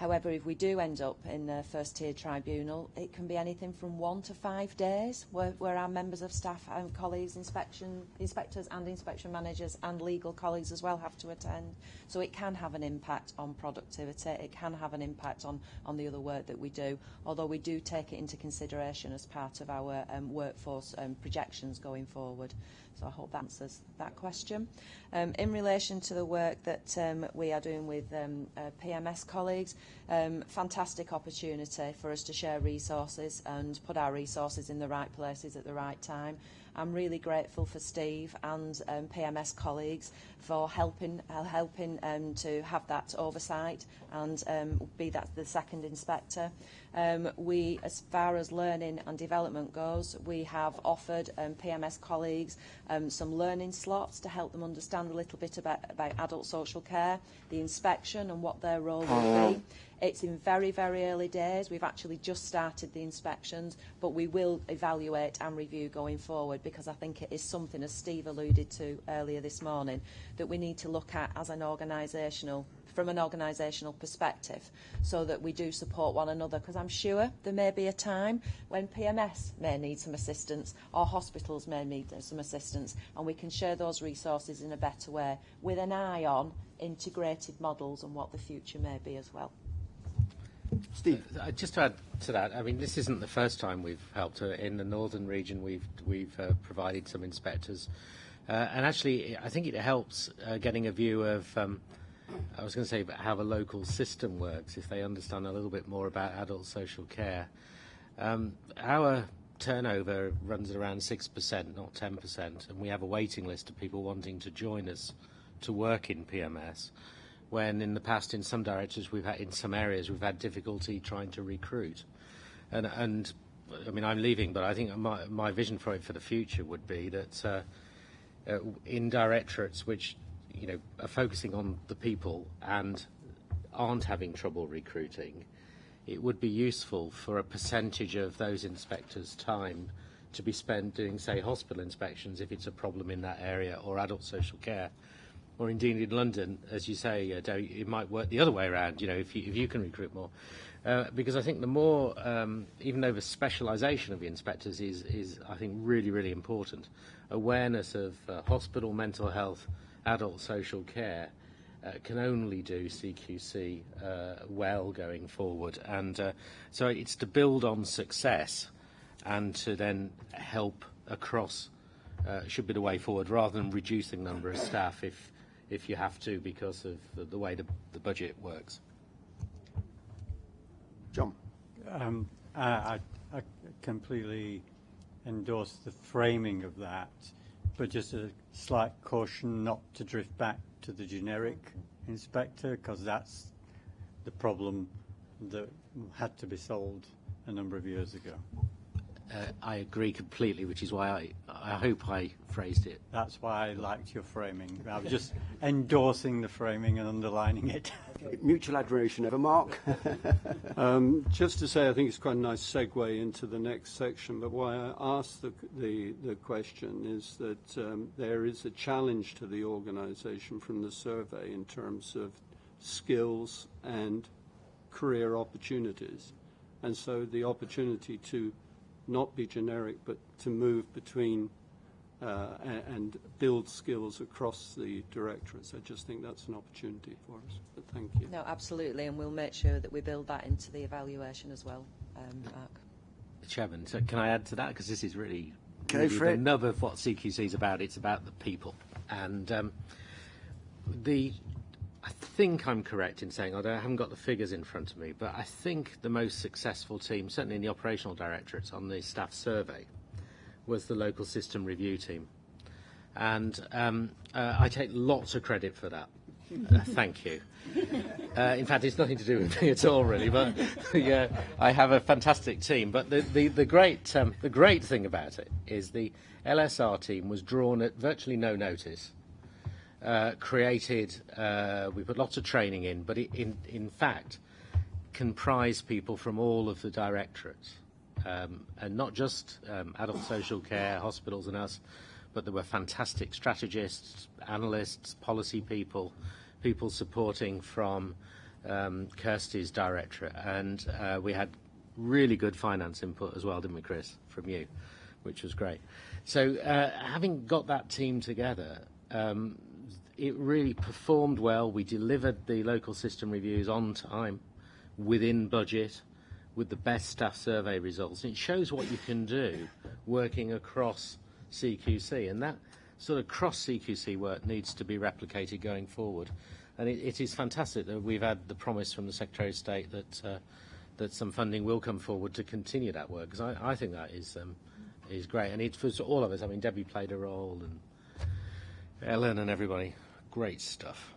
Speaker 3: However, if we do end up in a first-tier tribunal, it can be anything from 1 to 5 days where our members of staff and colleagues, inspectors and inspection managers and legal colleagues as well have to attend. So it can have an impact on productivity, it can have an impact on the other work that we do, although we do take it into consideration as part of our workforce projections going forward. So I hope that answers that question. In relation to the work that we are doing with PMS colleagues, fantastic opportunity for us to share resources and put our resources in the right places at the right time. I'm really grateful for Steve and PMS colleagues for helping to have that oversight and be that the second inspector. We, as far as learning and development goes, we have offered PMS colleagues some learning slots to help them understand a little bit about adult social care, the inspection and what their role will be. It's in very, very early days. We've actually just started the inspections, but we will evaluate and review going forward, because I think it is something, as Steve alluded to earlier this morning, that we need to look at as an organisational, from an organisational perspective, so that we do support one another, because I'm sure there may be a time when PMS may need some assistance or hospitals may need some assistance, and we can share those resources in a better way with an eye on integrated models and what the future may be as well.
Speaker 1: Steve.
Speaker 11: Just to add to that, I mean, this isn't the first time we've helped. In the northern region, we've provided some inspectors, and actually, I think it helps getting a view of. I was going to say about how the local system works, if they understand a little bit more about adult social care. Our turnover runs at around 6%, not 10%, and we have a waiting list of people wanting to join us to work in PMS. When in the past, in some directors, in some areas, we've had difficulty trying to recruit. And I mean, I'm leaving, but I think my vision for it for the future would be that in directorates which, you know, are focusing on the people and aren't having trouble recruiting, it would be useful for a percentage of those inspectors' time to be spent doing, say, hospital inspections if it's a problem in that area, or adult social care. Or indeed in London, as you say, it might work the other way around, you know, if you can recruit more. Because I think the more, even though the specialisation of the inspectors is, I think, really, really important, awareness of hospital, mental health, adult social care can only do CQC well going forward. And so it's to build on success and to then help across should be the way forward, rather than reducing the number of staff if you have to, because of the way the budget works.
Speaker 1: John.
Speaker 10: I completely endorse the framing of that, but just a slight caution not to drift back to the generic inspector, because that's the problem that had to be solved a number of years ago.
Speaker 11: I agree completely, which is why I hope I phrased it.
Speaker 10: That's why I liked your framing. I was just endorsing the framing and underlining it.
Speaker 1: Mutual admiration ever, Mark.
Speaker 8: Just to say, I think it's quite a nice segue into the next section, but why I asked the question is that there is a challenge to the organisation from the survey in terms of skills and career opportunities. And so the opportunity to not be generic, but to move between and build skills across the directorates. I just think that's an opportunity for us. But thank you.
Speaker 3: No, absolutely, and we'll make sure that we build that into the evaluation as well, Mark.
Speaker 11: Chairman, so can I add to that? Because this is really
Speaker 1: the
Speaker 11: nub of what CQC is about. It's about the people. And I think I'm correct in saying, although I haven't got the figures in front of me, but I think the most successful team, certainly in the operational directorates on the staff survey, was the local system review team. And I take lots of credit for that. Thank you. In fact, it's nothing to do with me at all, really. But I have a fantastic team. But the great thing about it is the LSR team was drawn at virtually no notice. Created, we put lots of training in, but it, in fact, comprised people from all of the directorates, and not just adult social care, hospitals and us, but there were fantastic strategists, analysts, policy people, people supporting from Kirsty's directorate, and we had really good finance input as well, didn't we, Chris, from you, which was great. So having got that team together, it really performed well. We delivered the local system reviews on time, within budget, with the best staff survey results. And it shows what you can do working across CQC, and that sort of cross-CQC work needs to be replicated going forward. And it is fantastic that we've had the promise from the Secretary of State that some funding will come forward to continue that work, because I think that is great. And it was all of us. I mean, Debbie played a role, and Ellen and everybody. Great stuff.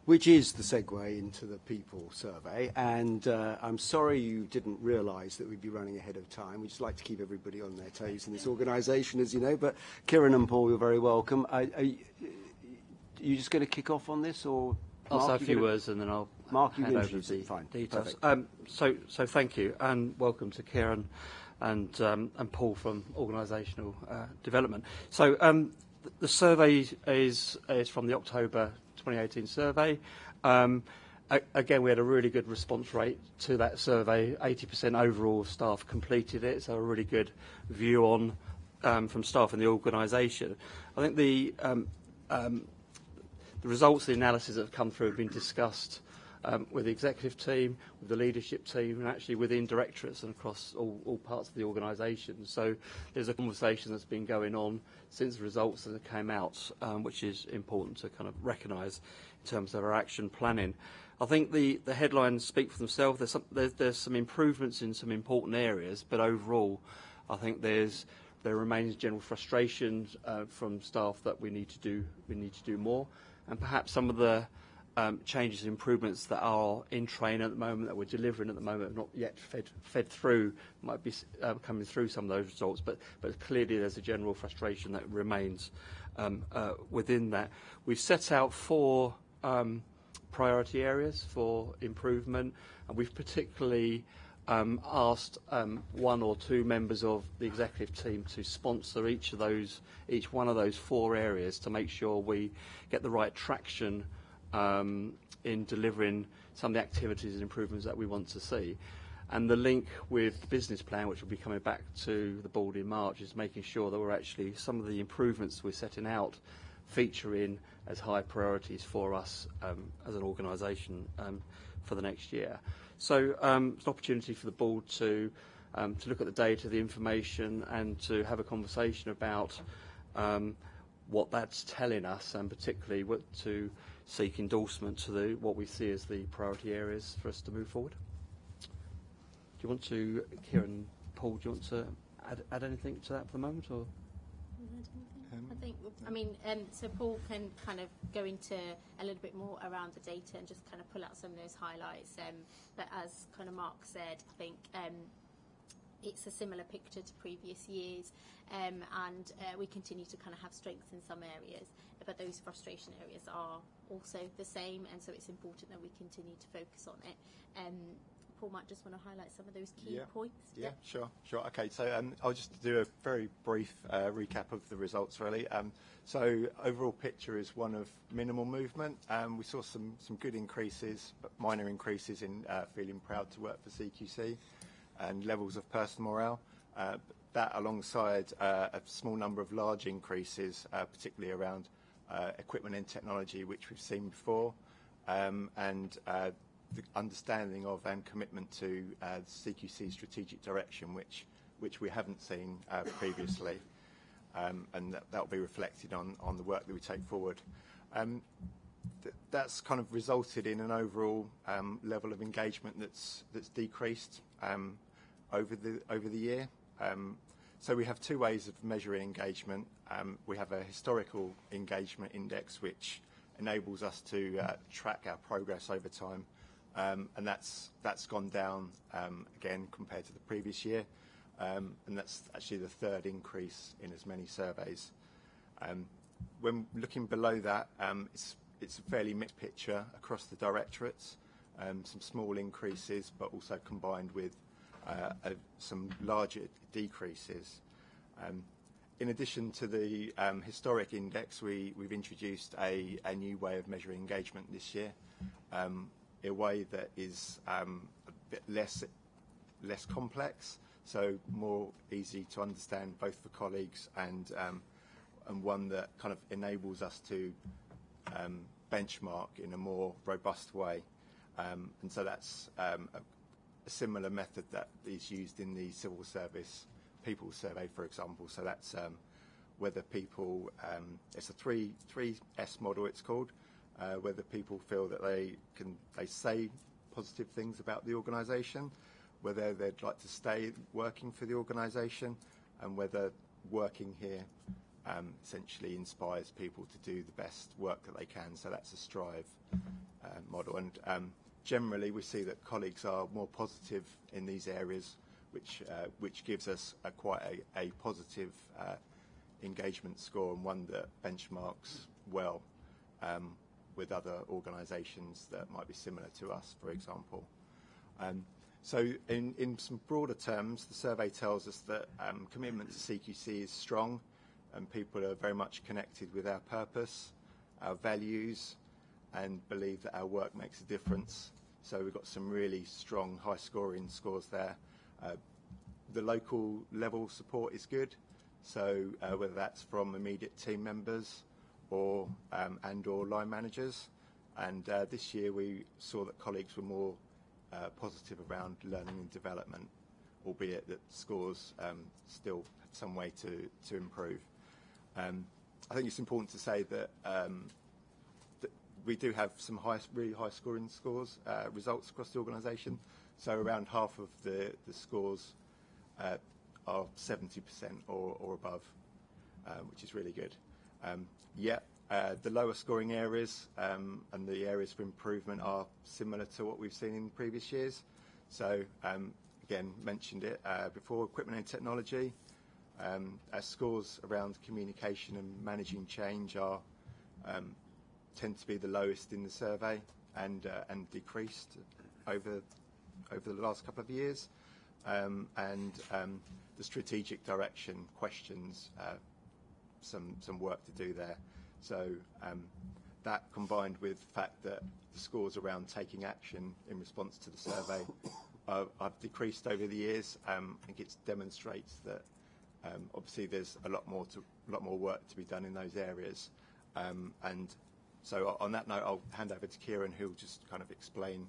Speaker 1: Which is the segue into the people survey. And I'm sorry you didn't realise that we'd be running ahead of time. We just like to keep everybody on their toes in this organisation, as you know. But Kieran and Paul, you're very welcome. Are you just going to kick off on this, or
Speaker 9: I'll say a few words and then I'll hand over the
Speaker 1: Fine.
Speaker 9: details. So thank you, and welcome to Kieran and Paul from Organisational Development. So the survey is from the October 2018 survey. Again, we had a really good response rate to that survey. 80% overall of staff completed it, so a really good view on from staff in the organisation. I think the results of the analysis that have come through have been discussed with the executive team, with the leadership team, and actually within directorates and across all parts of the organisation. So there's a conversation that's been going on since the results that came out, which is important to kind of recognise in terms of our action planning. I think the headlines speak for themselves. There's some improvements in some important areas, but overall, I think there remains general frustration from staff that we need to do more, and perhaps some of the changes and improvements that are in train at the moment, that we're delivering at the moment, have not yet fed through, might be coming through some of those results, but clearly there's a general frustration that remains within that. We've set out 4 priority areas for improvement, and we've particularly asked 1 or 2 members of the executive team to sponsor each one of those 4 areas to make sure we get the right traction in delivering some of the activities and improvements that we want to see. And the link with the business plan, which will be coming back to the board in March, is making sure that we're actually, some of the improvements we're setting out feature in as high priorities for us as an organisation for the next year. So it's an opportunity for the board to look at the data, the information, and to have a conversation about what that's telling us, and particularly to seek endorsement to what we see as the priority areas for us to move forward. Do you want to, Kieran, Paul, do you want to add anything to that for the moment, or?
Speaker 13: I think, so Paul can kind of go into a little bit more around the data and just kind of pull out some of those highlights. But as kind of Mark said, I think it's a similar picture to previous years, and we continue to kind of have strengths in some areas, but those frustration areas are also the same, and so it's important that we continue to focus on it. Paul might just want to highlight some of those key points.
Speaker 14: Yeah, sure. Okay, so I'll just do a very brief recap of the results, really. So overall picture is one of minimal movement. We saw some good increases, but minor increases in feeling proud to work for CQC and levels of personal morale. That alongside a small number of large increases, particularly around equipment and technology, which we've seen before, and the understanding of and commitment to CQC strategic direction, which we haven't seen previously, and that will be reflected on the work that we take forward. That's kind of resulted in an overall level of engagement that's decreased over the year. So we have 2 ways of measuring engagement. We have a historical engagement index, which enables us to track our progress over time. And that's gone down again compared to the previous year, and that's actually the 3rd increase in as many surveys. When looking below that, it's a fairly mixed picture across the directorates. Some small increases, but also combined with some larger decreases. In addition to the historic index, we've introduced a new way of measuring engagement this year. in a way that is a bit less complex, so more easy to understand both for colleagues and one that kind of enables us to benchmark in a more robust way. And so that's a similar method that is used in the civil service people survey, for example. So that's whether people, it's a 3S model it's called, whether people feel that they say positive things about the organisation, whether they'd like to stay working for the organisation, and whether working here essentially inspires people to do the best work that they can. So that's a Strive model. And generally we see that colleagues are more positive in these areas, which gives us quite a positive engagement score, and one that benchmarks well with other organisations that might be similar to us, for example. So in some broader terms, the survey tells us that commitment to CQC is strong, and people are very much connected with our purpose, our values, and believe that our work makes a difference. So we've got some really strong high scoring scores there. The local level support is good, so whether that's from immediate team members or line managers. And this year we saw that colleagues were more positive around learning and development, albeit that scores still had some way to improve. I think it's important to say that we do have some really high scoring results across the organisation. So around half of the scores are 70% or above, which is really good. The lower scoring areas and the areas for improvement are similar to what we've seen in previous years. So again, mentioned it before, equipment and technology. Our scores around communication and managing change tend to be the lowest in the survey, and decreased over the last couple of years. The strategic direction questions, some work to do there. So that, combined with the fact that the scores around taking action in response to the survey have decreased over the years, I think it demonstrates that obviously there's a lot more work to be done in those areas. And so on that note, I'll hand over to Kieran, who will just kind of explain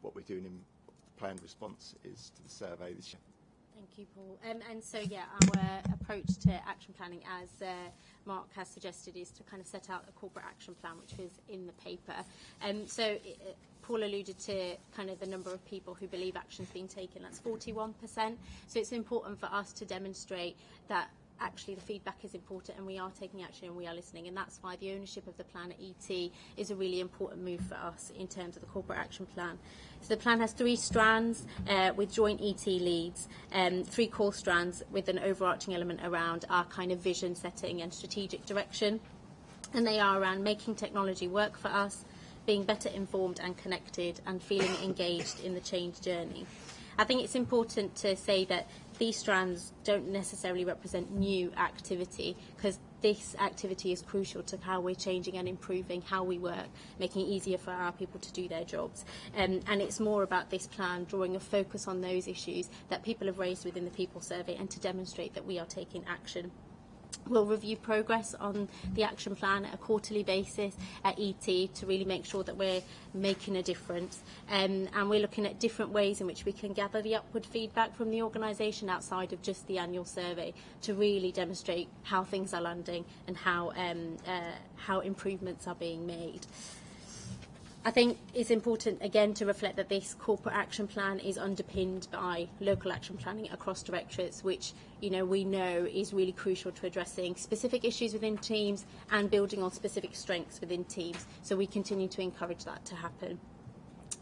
Speaker 14: what we're doing in planned response is to the survey this year.
Speaker 13: Thank you, Paul. And so, our approach to action planning, as Mark has suggested, is to kind of set out a corporate action plan, which is in the paper. Paul alluded to kind of the number of people who believe action's being taken. That's 41%. So it's important for us to demonstrate that actually the feedback is important, and we are taking action and we are listening, and that's why the ownership of the plan at ET is a really important move for us in terms of the corporate action plan. So the plan has 3 strands with joint ET leads, 3 core strands with an overarching element around our kind of vision setting and strategic direction, and they are around making technology work for us, being better informed and connected, and feeling engaged in the change journey. I think it's important to say that these strands don't necessarily represent new activity, because this activity is crucial to how we're changing and improving how we work, making it easier for our people to do their jobs. And it's more about this plan drawing a focus on those issues that people have raised within the people survey, and to demonstrate that we are taking action. We'll review progress on the action plan at a quarterly basis at ET to really make sure that we're making a difference. And we're looking at different ways in which we can gather the upward feedback from the organisation outside of just the annual survey, to really demonstrate how things are landing and how improvements are being made. I think it's important, again, to reflect that this corporate action plan is underpinned by local action planning across directorates, which we know is really crucial to addressing specific issues within teams and building on specific strengths within teams. So we continue to encourage that to happen.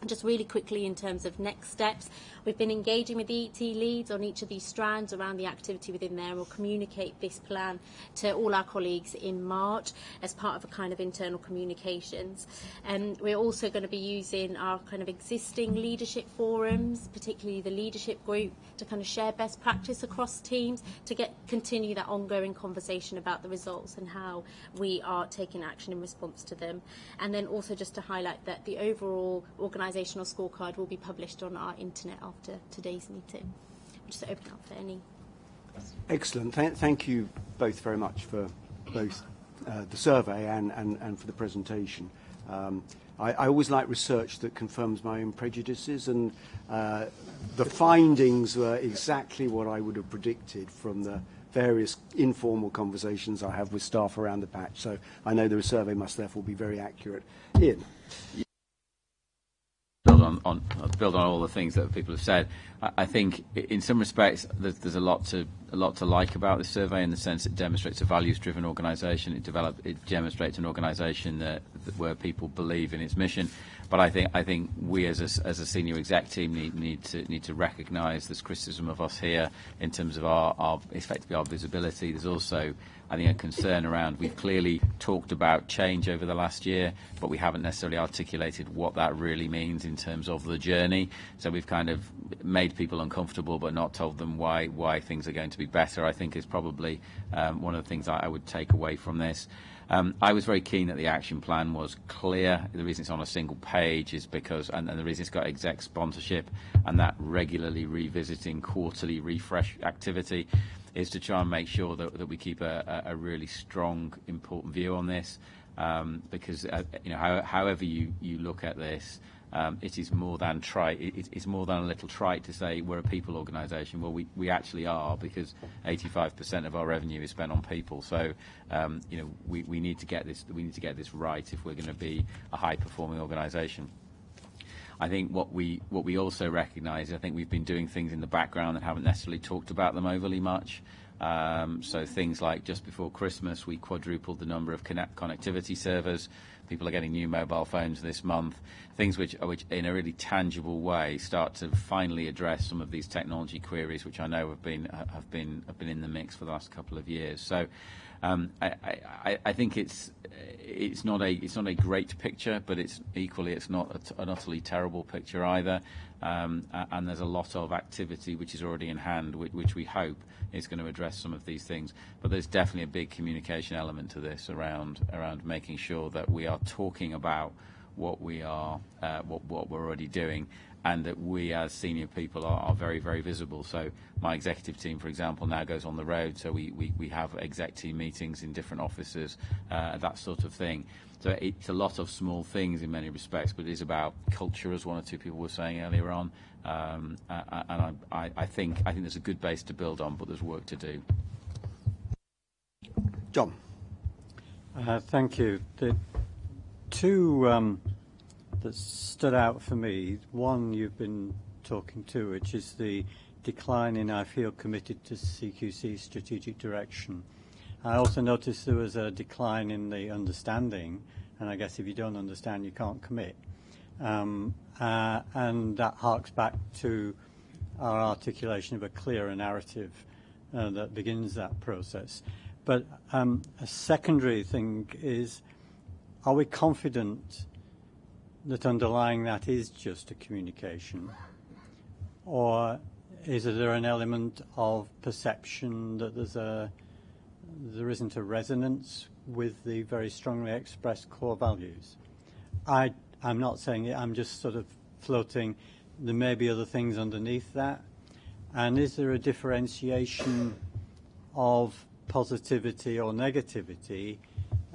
Speaker 13: Just really quickly, in terms of next steps, we've been engaging with the ET leads on each of these strands around the activity within there, and we'll communicate this plan to all our colleagues in March as part of a kind of internal communications. We're also going to be using our kind of existing leadership forums, particularly the leadership group, to kind of share best practice across teams, to continue that ongoing conversation about the results and how we are taking action in response to them. And then also just to highlight that the overall organisation organisational scorecard will be published on our internet after today's meeting. I'll just open up for any.
Speaker 1: Excellent. Thank you both very much for both the survey and for the presentation. I always like research that confirms my own prejudices, and the findings were exactly what I would have predicted from the various informal conversations I have with staff around the patch. So I know the survey must therefore be very accurate. Ian.
Speaker 2: Build on all the things that people have said. I think, in some respects, there's a lot to like about this survey, in the sense it demonstrates a values-driven organisation. It demonstrates an organisation that where people believe in its mission. But I think we as a senior exec team need to recognise this criticism of us here in terms of our effectively our visibility. There's also, I think, a concern around, we've clearly talked about change over the last year, but we haven't necessarily articulated what that really means in terms of the journey. So we've kind of made people uncomfortable but not told them why things are going to be better, I think is probably one of the things I would take away from this. I was very keen that the action plan was clear. The reason it's on a single page is because, and the reason it's got exec sponsorship and that regularly revisiting quarterly refresh activity, is to try and make sure that we keep a really strong, important view on this, because however you look at this, it is more than trite. It's more than a little trite to say we're a people organisation. Well, we actually are, because 85% of our revenue is spent on people. So we need to get this. We need to get this right if we're going to be a high-performing organisation. I think what we also recognise, I think we've been doing things in the background and haven't necessarily talked about them overly much. So things like, just before Christmas, we quadrupled the number of connectivity servers. People are getting new mobile phones this month. Things which in a really tangible way start to finally address some of these technology queries, which I know have been in the mix for the last couple of years. So I think it's not a great picture, but it's not an utterly terrible picture either. And there's a lot of activity which is already in hand, which we hope is going to address some of these things. But there's definitely a big communication element to this around making sure that we are talking about what we are, what we're already doing, and that we as senior people are very, very visible. So my executive team, for example, now goes on the road, so we have exec team meetings in different offices, that sort of thing. So it's a lot of small things in many respects, but it is about culture, as one or two people were saying earlier on. And I think there's a good base to build on, but there's work to do.
Speaker 1: John.
Speaker 10: Thank you. The two that stood out for me, one you've been talking to, which is the decline in I feel committed to CQC strategic direction. I also noticed there was a decline in the understanding, and I guess if you don't understand, you can't commit. And that harks back to our articulation of a clearer narrative that begins that process. But a secondary thing is, are we confident that underlying that is just a communication? Or is there an element of perception that there isn't a resonance with the very strongly expressed core values? I'm not saying it, I'm just sort of floating. There may be other things underneath that. And is there a differentiation of positivity or negativity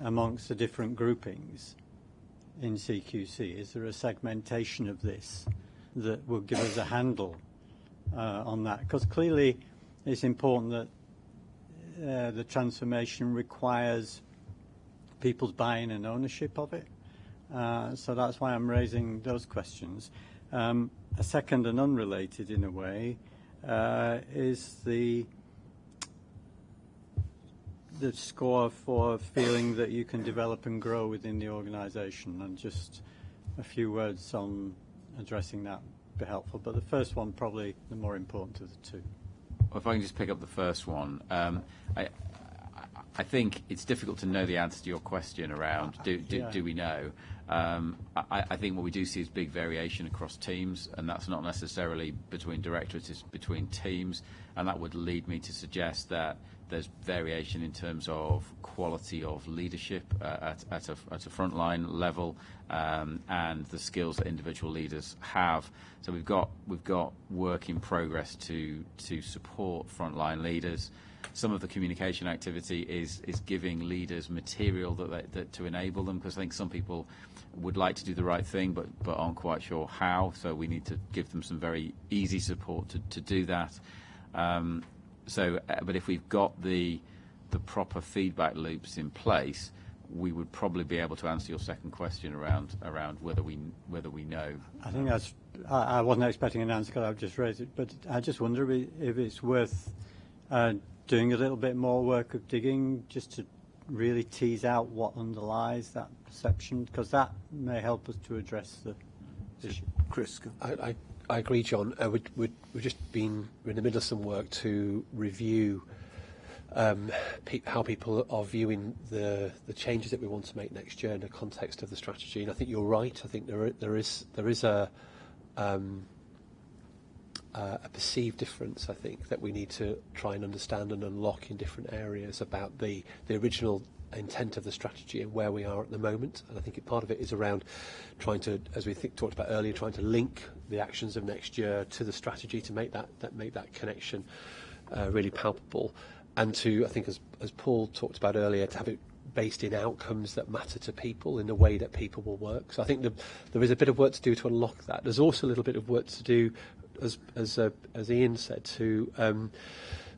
Speaker 10: amongst the different groupings in CQC? Is there a segmentation of this that will give us a handle on that? Because clearly it's important that the transformation requires people's buy-in and ownership of it. So that's why I'm raising those questions. A second and unrelated in a way is the score for feeling that you can develop and grow within the organisation, and just a few words on addressing that would be helpful. But the first one probably the more important of the two.
Speaker 2: Well, if I can just pick up the first one, I think it's difficult to know the answer to your question around do we know. I think what we do see is big variation across teams, and that's not necessarily between directorates, it's between teams, and that would lead me to suggest that There's variation in terms of quality of leadership at a frontline level, and the skills that individual leaders have. So we've got work in progress to support frontline leaders. Some of the communication activity is giving leaders material that to enable them, because I think some people would like to do the right thing but aren't quite sure how. So we need to give them some very easy support to do that. But if we've got the proper feedback loops in place, we would probably be able to answer your second question around whether we know.
Speaker 10: I think I wasn't expecting an answer because I've just raised it, but I just wonder if it's worth doing a little bit more work of digging just to really tease out what underlies that perception, because that may help us to address the issue.
Speaker 1: Chris?
Speaker 6: I agree, John. We've been in the middle of some work to review how people are viewing the changes that we want to make next year in the context of the strategy. And I think you're right. I think there is a perceived difference, I think, that we need to try and understand and unlock in different areas about the original intent of the strategy and where we are at the moment. And I think part of it is around trying to, as we talked about earlier, trying to link the actions of next year to the strategy to make that connection really palpable, and to, I think, as Paul talked about earlier, to have it based in outcomes that matter to people in the way that people will work. So I think there is a bit of work to do to unlock that. There's also a little bit of work to do, as Ian said,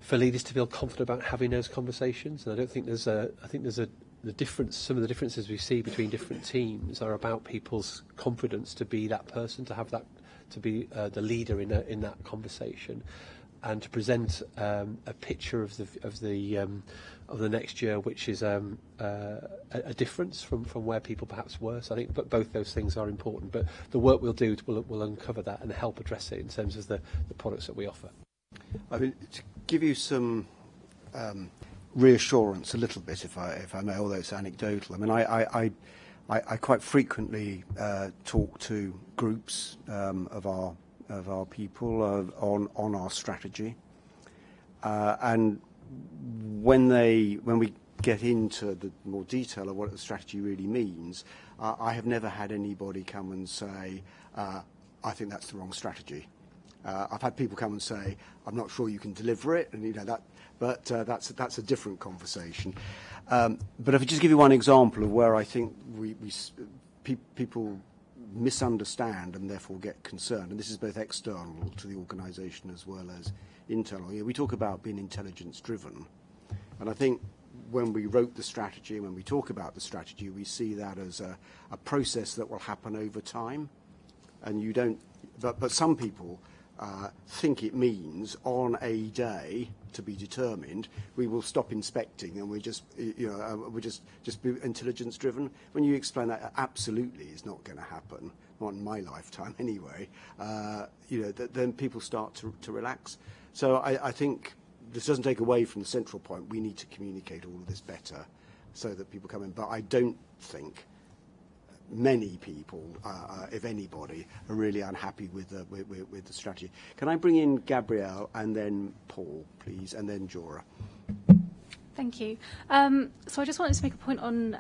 Speaker 6: for leaders to feel confident about having those conversations. And I don't think the difference. Some of the differences we see between different teams are about people's confidence to be that person, to have that, to be the leader in that conversation, and to present a picture of the next year, which is a difference from where people perhaps were. So I think both those things are important. But the work we'll do will uncover that and help address it in terms of the products that we offer.
Speaker 1: I mean, to give you some reassurance a little bit, if I may, although it's anecdotal. I mean, I quite frequently talk to groups of our people on our strategy, and when we get into the more detail of what the strategy really means, I have never had anybody come and say, I think that's the wrong strategy. I've had people come and say, I'm not sure you can deliver it, and that's a different conversation. But if I just give you one example of where I think people misunderstand and therefore get concerned, and this is both external to the organisation as well as internal. We talk about being intelligence-driven, and I think when we wrote the strategy, when we talk about the strategy, we see that as a process that will happen over time, and you don't. But some people think it means on a day to be determined we will stop inspecting and we're just be intelligence driven. When you explain that, absolutely is not going to happen, not in my lifetime anyway. Then people start to relax. So I think this doesn't take away from the central point. We need to communicate all of this better so that people come in. But I don't think many people, if anybody, are really unhappy with the strategy. Can I bring in Gabrielle and then Paul, please, and then Jora?
Speaker 15: Thank you. So I just wanted to make a point on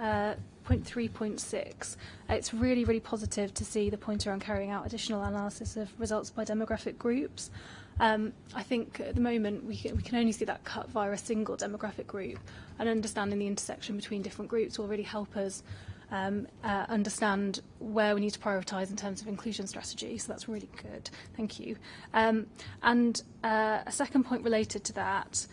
Speaker 15: point 3.6. It's really, really positive to see the point around carrying out additional analysis of results by demographic groups. I think at the moment we can only see that cut via a single demographic group, and understanding the intersection between different groups will really help us understand where we need to prioritise in terms of inclusion strategy. So that's really good. Thank you. And a second point related to that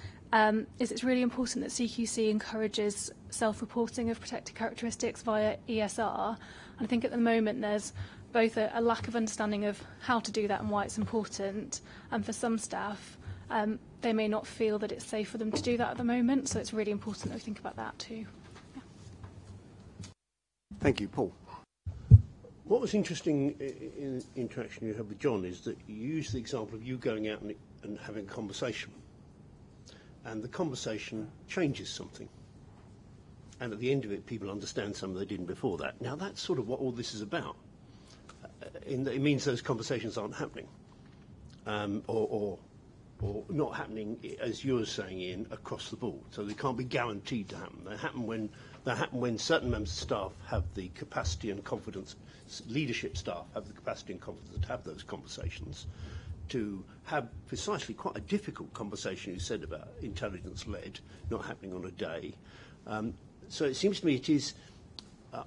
Speaker 15: is it's really important that CQC encourages self-reporting of protected characteristics via ESR. And I think at the moment there's both a lack of understanding of how to do that and why it's important, and for some staff they may not feel that it's safe for them to do that at the moment. So it's really important that we think about that too.
Speaker 1: Thank you, Paul.
Speaker 16: What was interesting in the interaction you had with John is that you used the example of you going out and having a conversation, and the conversation changes something, and at the end of it people understand something they didn't before that. Now that's sort of what all this is about. It means those conversations aren't happening, or or not happening, as you're saying, Ian, across the board. So they can't be guaranteed to happen. They happen when certain members of staff have the capacity and confidence, leadership staff have the capacity and confidence to have those conversations, to have precisely quite a difficult conversation you said about intelligence-led, not happening on a day. So it seems to me it is,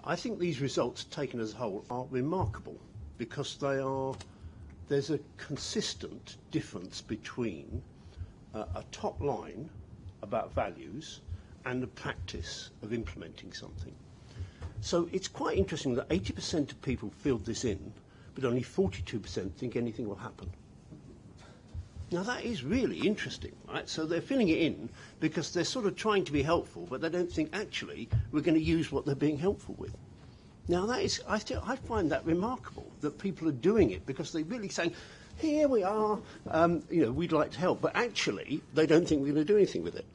Speaker 16: I think these results taken as a whole are remarkable because there's a consistent difference between a top line about values and the practice of implementing something. So it's quite interesting that 80% of people filled this in, but only 42% think anything will happen. Now that is really interesting, right? So they're filling it in because they're sort of trying to be helpful, but they don't think actually we're going to use what they're being helpful with. Now that is, I find that remarkable that people are doing it because they're really saying, here we are, we'd like to help, but actually they don't think we're going to do anything with it.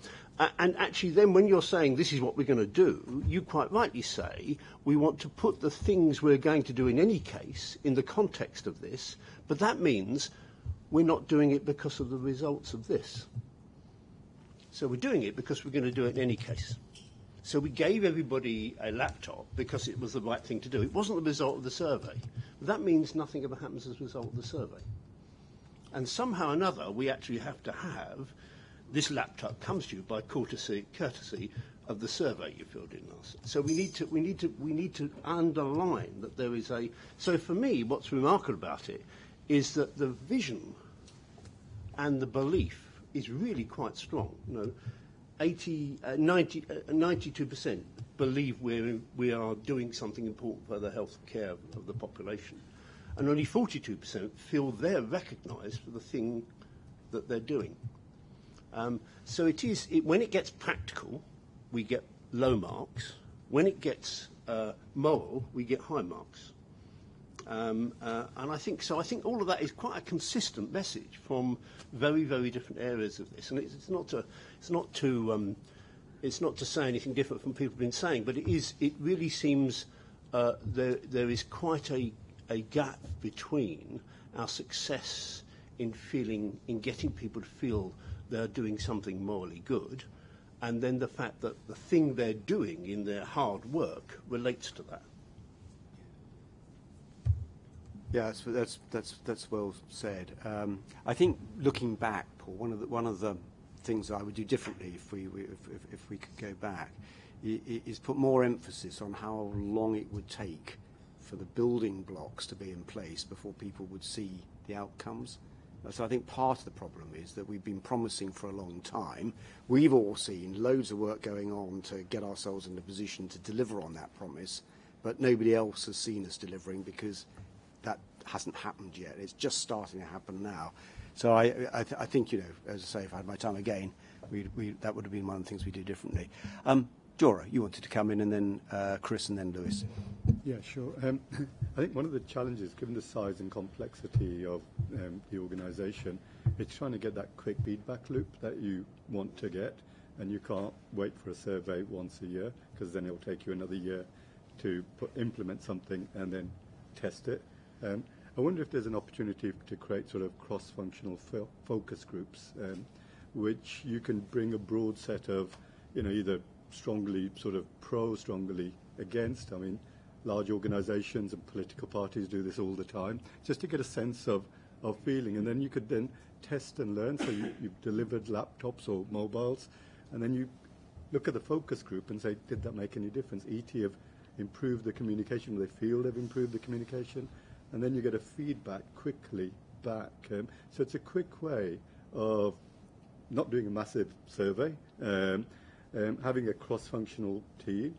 Speaker 16: And actually then when you're saying this is what we're going to do, you quite rightly say we want to put the things we're going to do in any case in the context of this, but that means we're not doing it because of the results of this. So we're doing it because we're going to do it in any case. So we gave everybody a laptop because it was the right thing to do. It wasn't the result of the survey. But that means nothing ever happens as a result of the survey. And somehow or another, we actually have to have this laptop comes to you by courtesy of the survey you filled in last. So we need to underline that there is a. So for me, what's remarkable about it is that the vision and the belief is really quite strong. 92% believe we are doing something important for the health care of the population, and only 42% feel they're recognised for the thing that they're doing. So when it gets practical, we get low marks. When it gets moral, we get high marks. And I think all of that is quite a consistent message from very, very different areas of this. And it's not to say anything different from people have been saying, but it really seems there is quite a gap between our success in getting people to feel they're doing something morally good, and then the fact that the thing they're doing in their hard work relates to that.
Speaker 1: Yeah, that's well said. I think looking back, Paul, one of the things I would do differently if we could go back is put more emphasis on how long it would take for the building blocks to be in place before people would see the outcomes. So I think part of the problem is that we've been promising for a long time. We've all seen loads of work going on to get ourselves in a position to deliver on that promise, but nobody else has seen us delivering because that hasn't happened yet. It's just starting to happen now. So I think, as I say, if I had my time again, that would have been one of the things we did differently. Jora, you wanted to come in, and then Chris, and then Lewis.
Speaker 12: Yeah, sure. I think one of the challenges, given the size and complexity of the organisation, it's trying to get that quick feedback loop that you want to get, and you can't wait for a survey once a year, because then it'll take you another year to implement something and then test it. I wonder if there's an opportunity to create sort of cross-functional focus groups, which you can bring a broad set of, either strongly sort of pro, strongly against. I mean, large organisations and political parties do this all the time, just to get a sense of feeling. And then you could then test and learn. So you've delivered laptops or mobiles, and then you look at the focus group and say, did that make any difference? ET have improved the communication. They feel they've improved the communication. And then you get a feedback quickly back. So it's a quick way of not doing a massive survey, having a cross-functional team,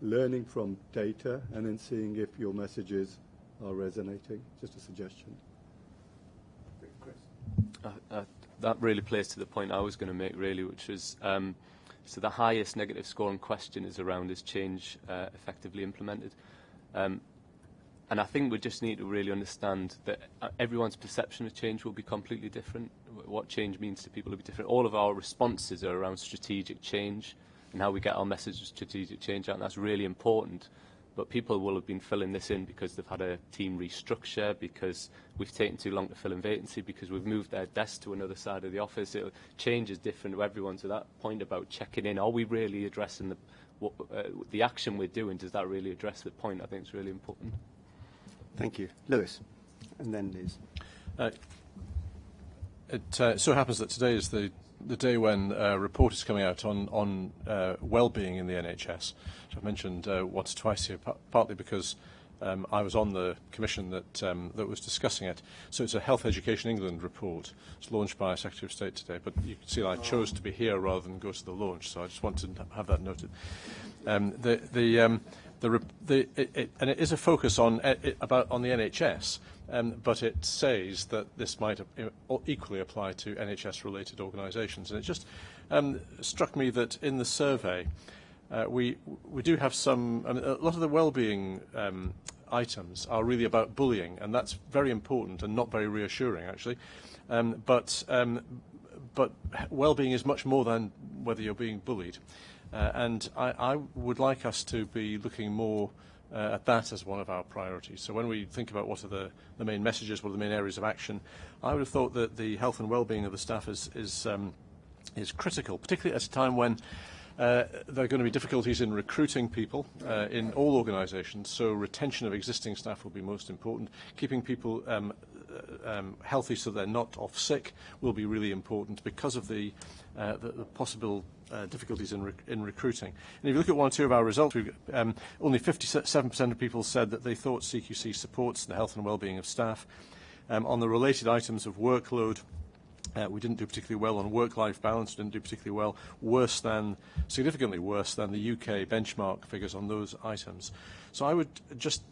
Speaker 12: learning from data, and then seeing if your messages are resonating. Just a suggestion.
Speaker 1: Chris.
Speaker 17: That really plays to the point I was going to make, really, which is so the highest negative score on question is around is change effectively implemented. And I think we just need to really understand that everyone's perception of change will be completely different. What change means to people will be different. All of our responses are around strategic change and how we get our message of strategic change out, and that's really important. but people will have been filling this in because they've had a team restructure, because we've taken too long to fill in vacancy, because we've moved their desk to another side of the office. Change is different to everyone. To that point about checking in, are we really addressing the action we're doing? Does that really address the point? I think it's really important.
Speaker 1: Thank you. Lewis, and then Liz.
Speaker 7: It so happens that today is the day when a report is coming out on well-being in the NHS, which I've mentioned once or twice here, partly because I was on the commission that was discussing it. So it's a Health Education England report. It's launched by Secretary of State today, but you can see that I chose to be here rather than go to the launch, so I just wanted to have that noted. And it is a focus on the NHS, but it says that this might equally apply to NHS-related organisations. And it just struck me that in the survey, we do have some. A lot of the wellbeing items are really about bullying, and that's very important and not very reassuring, actually. But wellbeing is much more than whether you're being bullied. And I would like us to be looking more at that as one of our priorities. So when we think about what are the main messages, what are the main areas of action, I would have thought that the health and well-being of the staff is critical, particularly at a time when there are going to be difficulties in recruiting people in all organisations. So retention of existing staff will be most important. Keeping people healthy so they're not off sick will be really important because of the possible difficulties in recruiting. And if you look at one or two of our results, only 57% of people said that they thought CQC supports the health and well-being of staff. On the related items of workload, we didn't do particularly well on work-life balance, didn't do particularly well, significantly worse than the UK benchmark figures on those items. So I would just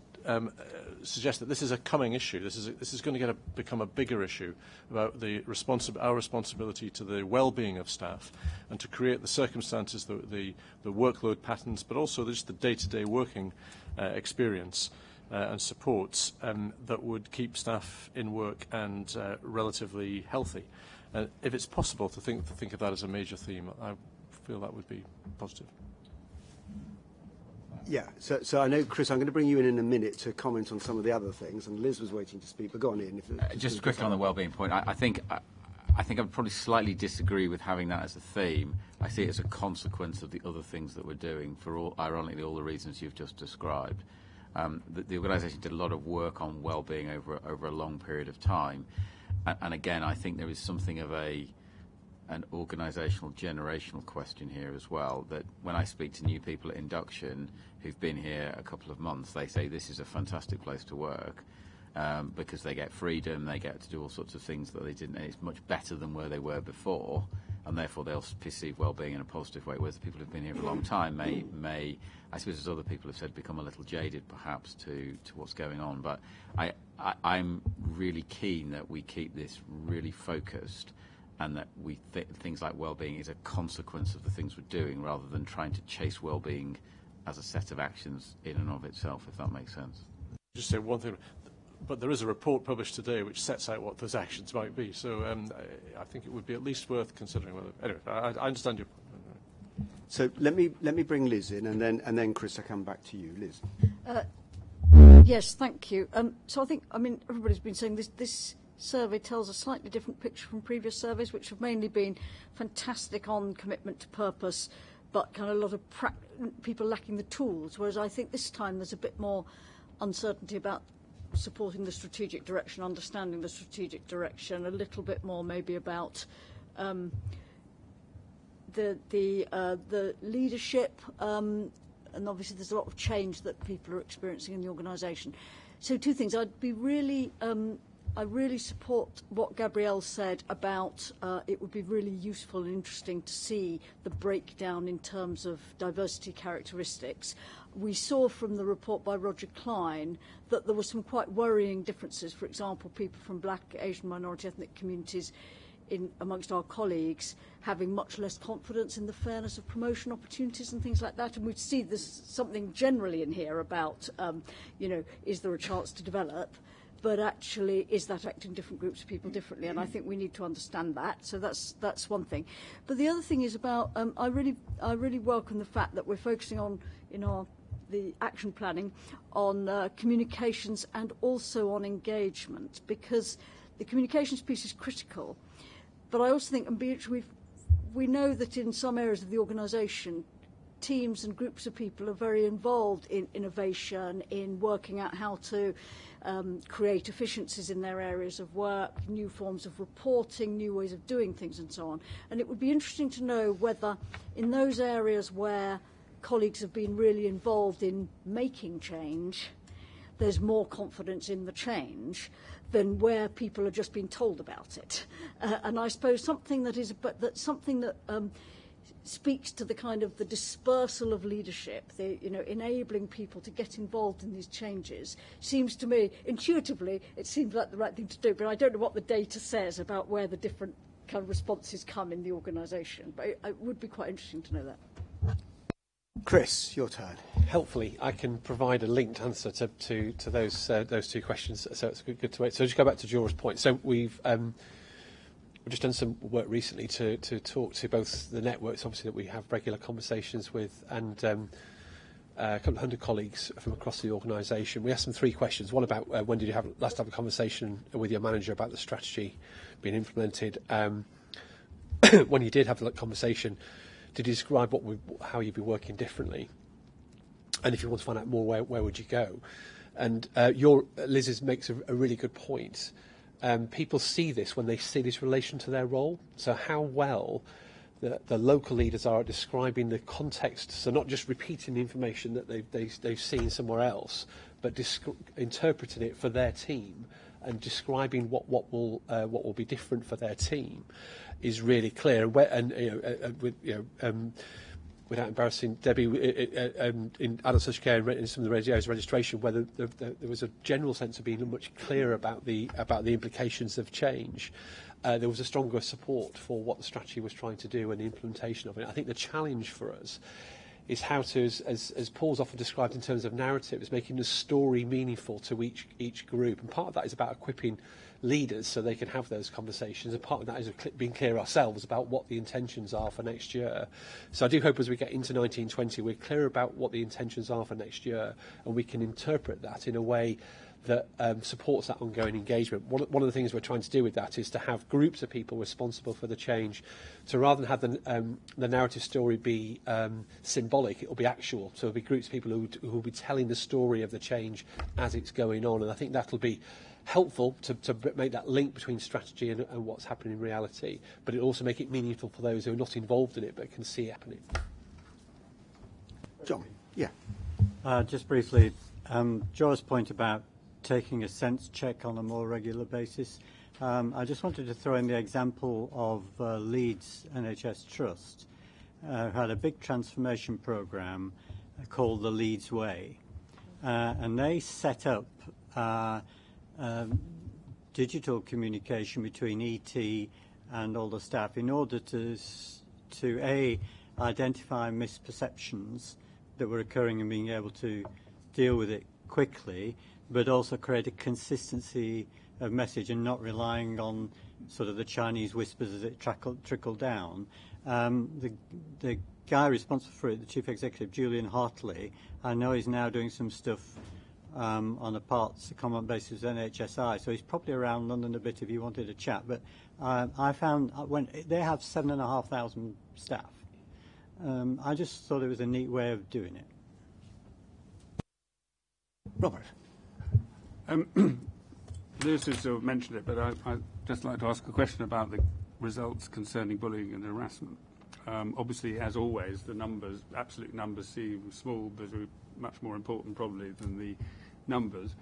Speaker 7: suggest that this is a coming issue. This is going to become a bigger issue about our responsibility to the well-being of staff and to create the circumstances, the workload patterns, but also just the day-to-day working experience and supports that would keep staff in work and relatively healthy. If it's possible to think of that as a major theme, I feel that would be positive.
Speaker 1: Yeah, so I know, Chris, I'm going to bring you in a minute to comment on some of the other things, and Liz was waiting to speak, but go on, Ian.
Speaker 2: Just quickly on the wellbeing point, I think I would probably slightly disagree with having that as a theme. I see it as a consequence of the other things that we're doing for, ironically, all the reasons you've just described. The organisation did a lot of work on well-being over a long period of time, and again, I think there is something of an organisational generational question here as well, that when I speak to new people at induction who've been here a couple of months, they say this is a fantastic place to work because they get freedom, they get to do all sorts of things that they didn't, and it's much better than where they were before, and therefore they'll perceive well-being in a positive way, whereas the people who've been here for a long time may I suppose, as other people have said, become a little jaded perhaps to what's going on. But I'm really keen that we keep this really focused, and that things like well-being is a consequence of the things we're doing rather than trying to chase well-being as a set of actions in and of itself, if that makes sense.
Speaker 7: Just say one thing, but there is a report published today which sets out what those actions might be, so I think it would be at least worth considering whether. Anyway, I understand your point.
Speaker 1: So let me bring Liz in, and then Chris, I come back to you. Liz.
Speaker 18: Yes, thank you. So I think, everybody's been saying this survey tells a slightly different picture from previous surveys, which have mainly been fantastic on commitment to purpose, but kind of a lot of people lacking the tools, whereas I think this time there's a bit more uncertainty about supporting the strategic direction, understanding the strategic direction, a little bit more maybe about the leadership, and obviously there's a lot of change that people are experiencing in the organisation. So two things. I really support what Gabrielle said about it would be really useful and interesting to see the breakdown in terms of diversity characteristics. We saw from the report by Roger Klein that there were some quite worrying differences. For example, people from black, Asian, minority ethnic communities amongst our colleagues having much less confidence in the fairness of promotion opportunities and things like that. And we see there's something generally in here about, is there a chance to develop? But actually, is that affecting different groups of people differently? And I think we need to understand that. So that's one thing. But the other thing is about I really welcome the fact that we're focusing on in our the action planning on communications and also on engagement, because the communications piece is critical. But I also think, and we know that in some areas of the organisation, teams and groups of people are very involved in innovation, in working out how to create efficiencies in their areas of work, new forms of reporting, new ways of doing things and so on. And it would be interesting to know whether in those areas where colleagues have been really involved in making change, there's more confidence in the change than where people are just being told about it. And I suppose something that speaks to the kind of the dispersal of leadership, enabling people to get involved in these changes, seems to me, intuitively, it seems like the right thing to do, but I don't know what the data says about where the different kind of responses come in the organisation. But it would be quite interesting to know that.
Speaker 6: Chris, your turn. Helpfully, I can provide a linked answer to those two questions, so it's good to wait. So just go back to Jorah's point. So we've just done some work recently to talk to both the networks, obviously, that we have regular conversations with, and a couple of hundred colleagues from across the organisation. We asked them 3 questions. One about when did you last have a conversation with your manager about the strategy being implemented. When you did have that conversation, did you describe how you'd be working differently? And if you want to find out more, where would you go? And Liz's makes a really good point. People see this when they see this relation to their role. So how well the local leaders are at describing the context, so not just repeating the information that they've seen somewhere else, but interpreting it for their team and describing what will be different for their team is really clear. Without embarrassing Debbie, in adult social care and in some of the areas of registration, whether there was a general sense of being much clearer about the implications of change. There was a stronger support for what the strategy was trying to do and the implementation of it. I think the challenge for us is how to, as Paul's often described in terms of narrative, is making the story meaningful to each group. And part of that is about equipping leaders so they can have those conversations, and part of that is being clear ourselves about what the intentions are for next year. So I do hope as we get into 1920 we're clear about what the intentions are for next year, and we can interpret that in a way that supports that ongoing engagement. One of the things we're trying to do with that is to have groups of people responsible for the change, so rather than have the narrative story be symbolic, it will be actual. So it'll be groups of people who will be telling the story of the change as it's going on, and I think that'll be helpful to make that link between strategy and what's happening in reality, but it'll also make it meaningful for those who are not involved in it but can see it happening.
Speaker 16: John, yeah.
Speaker 10: Just briefly, Joe's point about taking a sense check on a more regular basis. I just wanted to throw in the example of Leeds NHS Trust, who had a big transformation programme called the Leeds Way, and they set up digital communication between ET and all the staff in order to identify misperceptions that were occurring and being able to deal with it quickly, but also create a consistency of message and not relying on sort of the Chinese whispers as it trickled down. The guy responsible for it, the chief executive, Julian Hartley, I know he's now doing some stuff on a common basis with NHSI, so he's probably around London a bit if you wanted to chat. But I found when they have 7,500 staff, I just thought it was a neat way of doing it.
Speaker 16: Robert.
Speaker 8: Lewis has sort of mentioned it, but I'd just like to ask a question about the results concerning bullying and harassment. Obviously, as always, the numbers, absolute numbers, seem small, but are much more important probably than the numbers.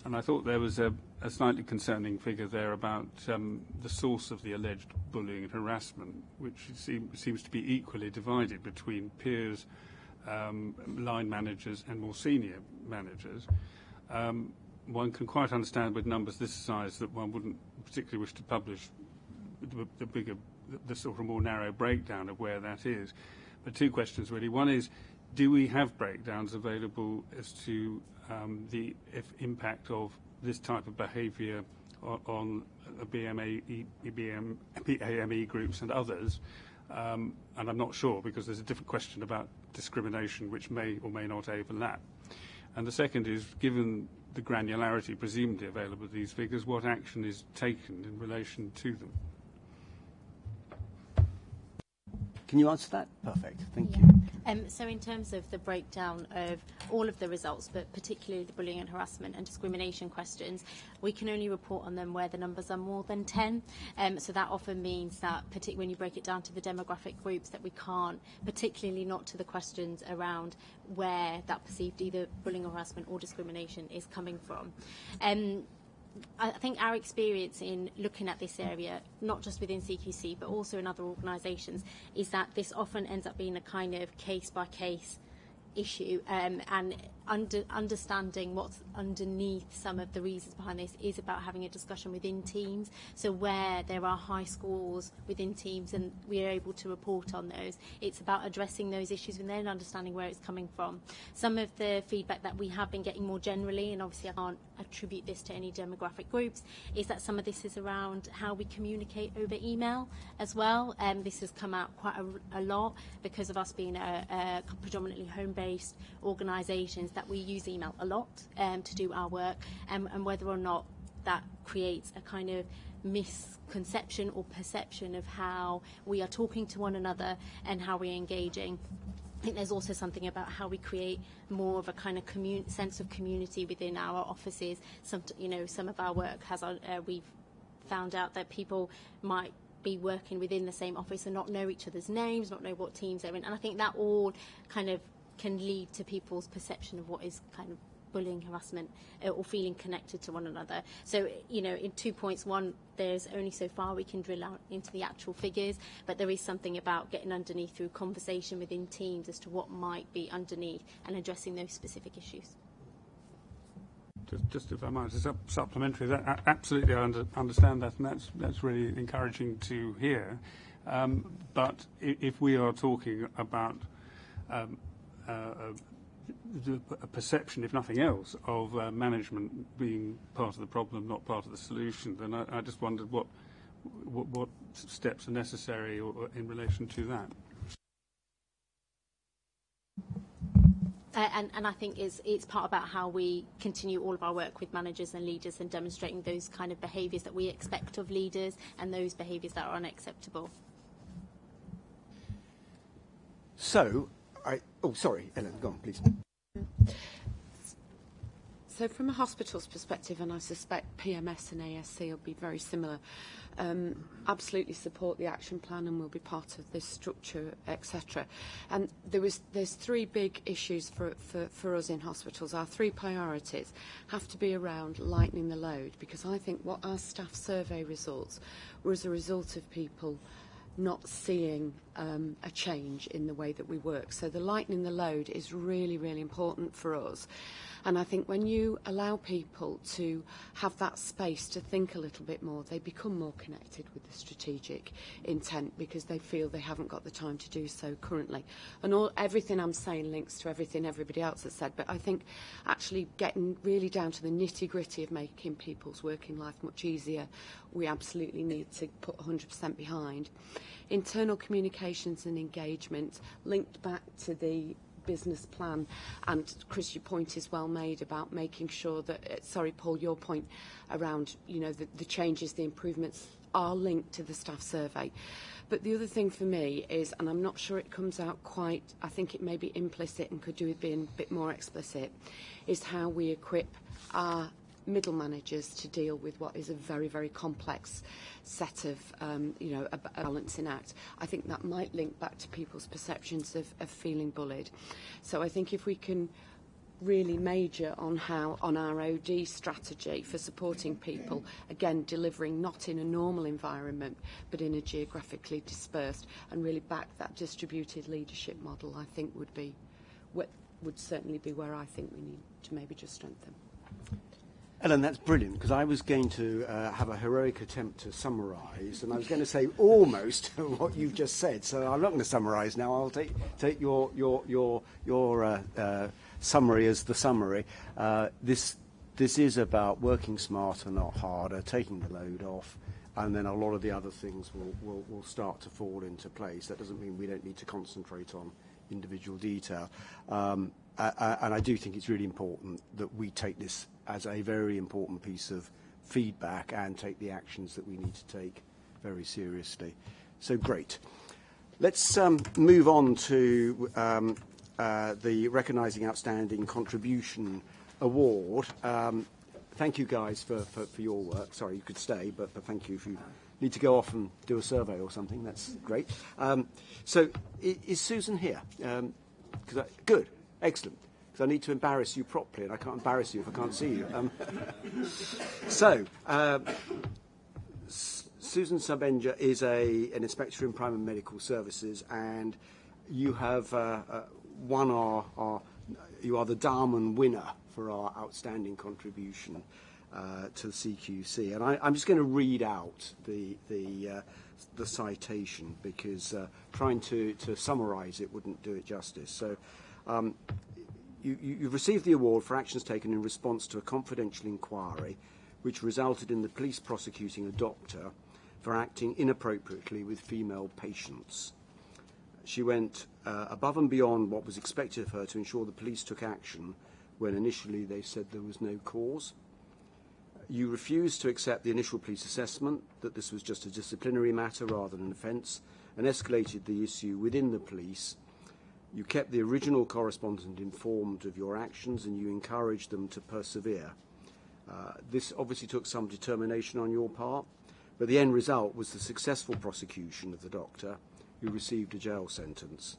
Speaker 8: And I thought there was a slightly concerning figure there about the source of the alleged bullying and harassment, which seems to be equally divided between peers, line managers, and more senior managers. One can quite understand with numbers this size that one wouldn't particularly wish to publish the sort of more narrow breakdown of where that is. But 2 questions really. One is, do we have breakdowns available as to the impact of this type of behaviour on BAME groups and others? And I'm not sure, because there's a different question about discrimination which may or may not overlap. And the second is, given the granularity presumably available to these figures, what action is taken in relation to them?
Speaker 1: Can you answer that? Perfect. Thank you.
Speaker 13: So in terms of the breakdown of all of the results, but particularly the bullying and harassment and discrimination questions, we can only report on them where the numbers are more than 10. So that often means that, particularly when you break it down to the demographic groups, that we can't, particularly not to the questions around where that perceived either bullying, harassment or discrimination is coming from. I think our experience in looking at this area, not just within CQC but also in other organisations, is that this often ends up being a kind of case-by-case issue, and understanding what's underneath some of the reasons behind this is about having a discussion within teams. So where there are high scores within teams and we are able to report on those, it's about addressing those issues and then understanding where it's coming from. Some of the feedback that we have been getting more generally, and obviously I can't attribute this to any demographic groups, is that some of this is around how we communicate over email as well. This has come out quite a lot because of us being a predominantly home-based organisations, that we use email a lot to do our work, and whether or not that creates a kind of misconception or perception of how we are talking to one another and how we're engaging. I think there's also something about how we create more of a kind of sense of community within our offices. Some of our work has we've found out that people might be working within the same office and not know each other's names, not know what teams they're in, and I think that all kind of can lead to people's perception of what is kind of bullying, harassment, or feeling connected to one another. So, in 2 points, one, there's only so far we can drill out into the actual figures, but there is something about getting underneath through conversation within teams as to what might be underneath and addressing those specific issues.
Speaker 8: Just if I might, just supplementary, that absolutely I understand that, and that's really encouraging to hear. But if we are talking about a perception, if nothing else, of management being part of the problem, not part of the solution, then I just wondered what steps are necessary in relation to that.
Speaker 13: And I think it's part about how we continue all of our work with managers and leaders and demonstrating those kind of behaviours that we expect of leaders and those behaviours that are unacceptable.
Speaker 1: So, sorry, Ellen, go on, please.
Speaker 4: So from a hospital's perspective, and I suspect PMS and ASC will be very similar, absolutely support the action plan and will be part of this structure, etc. And there's three big issues for us in hospitals. Our three priorities have to be around lightening the load, because I think what our staff survey results were as a result of people not seeing a change in the way that we work. So the lightening the load is really, really important for us. And I think when you allow people to have that space to think a little bit more, they become more connected with the strategic intent because they feel they haven't got the time to do so currently. And everything I'm saying links to everything everybody else has said, but I think actually getting really down to the nitty-gritty of making people's working life much easier, we absolutely need to put 100% behind. Internal communications and engagement linked back to the business plan, and Chris, your point is well made about making sure that, sorry Paul, your point around the changes, the improvements are linked to the staff survey. But the other thing for me is, and I'm not sure it comes out quite, I think it may be implicit and could do with being a bit more explicit, is how we equip our middle managers to deal with what is a very, very complex set of, a balancing act. I think that might link back to people's perceptions of feeling bullied. So I think if we can really major on our OD strategy for supporting people, again, delivering not in a normal environment, but in a geographically dispersed, and really back that distributed leadership model, I think would certainly be where I think we need to maybe just strengthen.
Speaker 1: Ellen, that's brilliant, because I was going to have a heroic attempt to summarise, and I was going to say almost what you've just said. So I'm not going to summarise now. I'll take your summary as the summary. This is about working smarter, not harder, taking the load off, and then a lot of the other things will start to fall into place. That doesn't mean we don't need to concentrate on individual detail. And I do think it's really important that we take this as a very important piece of feedback and take the actions that we need to take very seriously. So great. Let's move on to the Recognising Outstanding Contribution Award. Thank you guys for your work. Sorry, you could stay, but thank you. If you need to go off and do a survey or something, that's great. So is Susan here? Good, excellent. Because I need to embarrass you properly, and I can't embarrass you if I can't see you. Susan Sabenja is an inspector in primary medical services, and you have you are the Darman winner for our outstanding contribution to the CQC. And I'm just going to read out the citation, because trying to summarise it wouldn't do it justice. So you've received the award for actions taken in response to a confidential inquiry which resulted in the police prosecuting a doctor for acting inappropriately with female patients. She went above and beyond what was expected of her to ensure the police took action when initially they said there was no cause. You refused to accept the initial police assessment that this was just a disciplinary matter rather than an offence, and escalated the issue within the police. You kept the original correspondent informed of your actions, and you encouraged them to persevere. This obviously took some determination on your part, but the end result was the successful prosecution of the doctor, who received a jail sentence.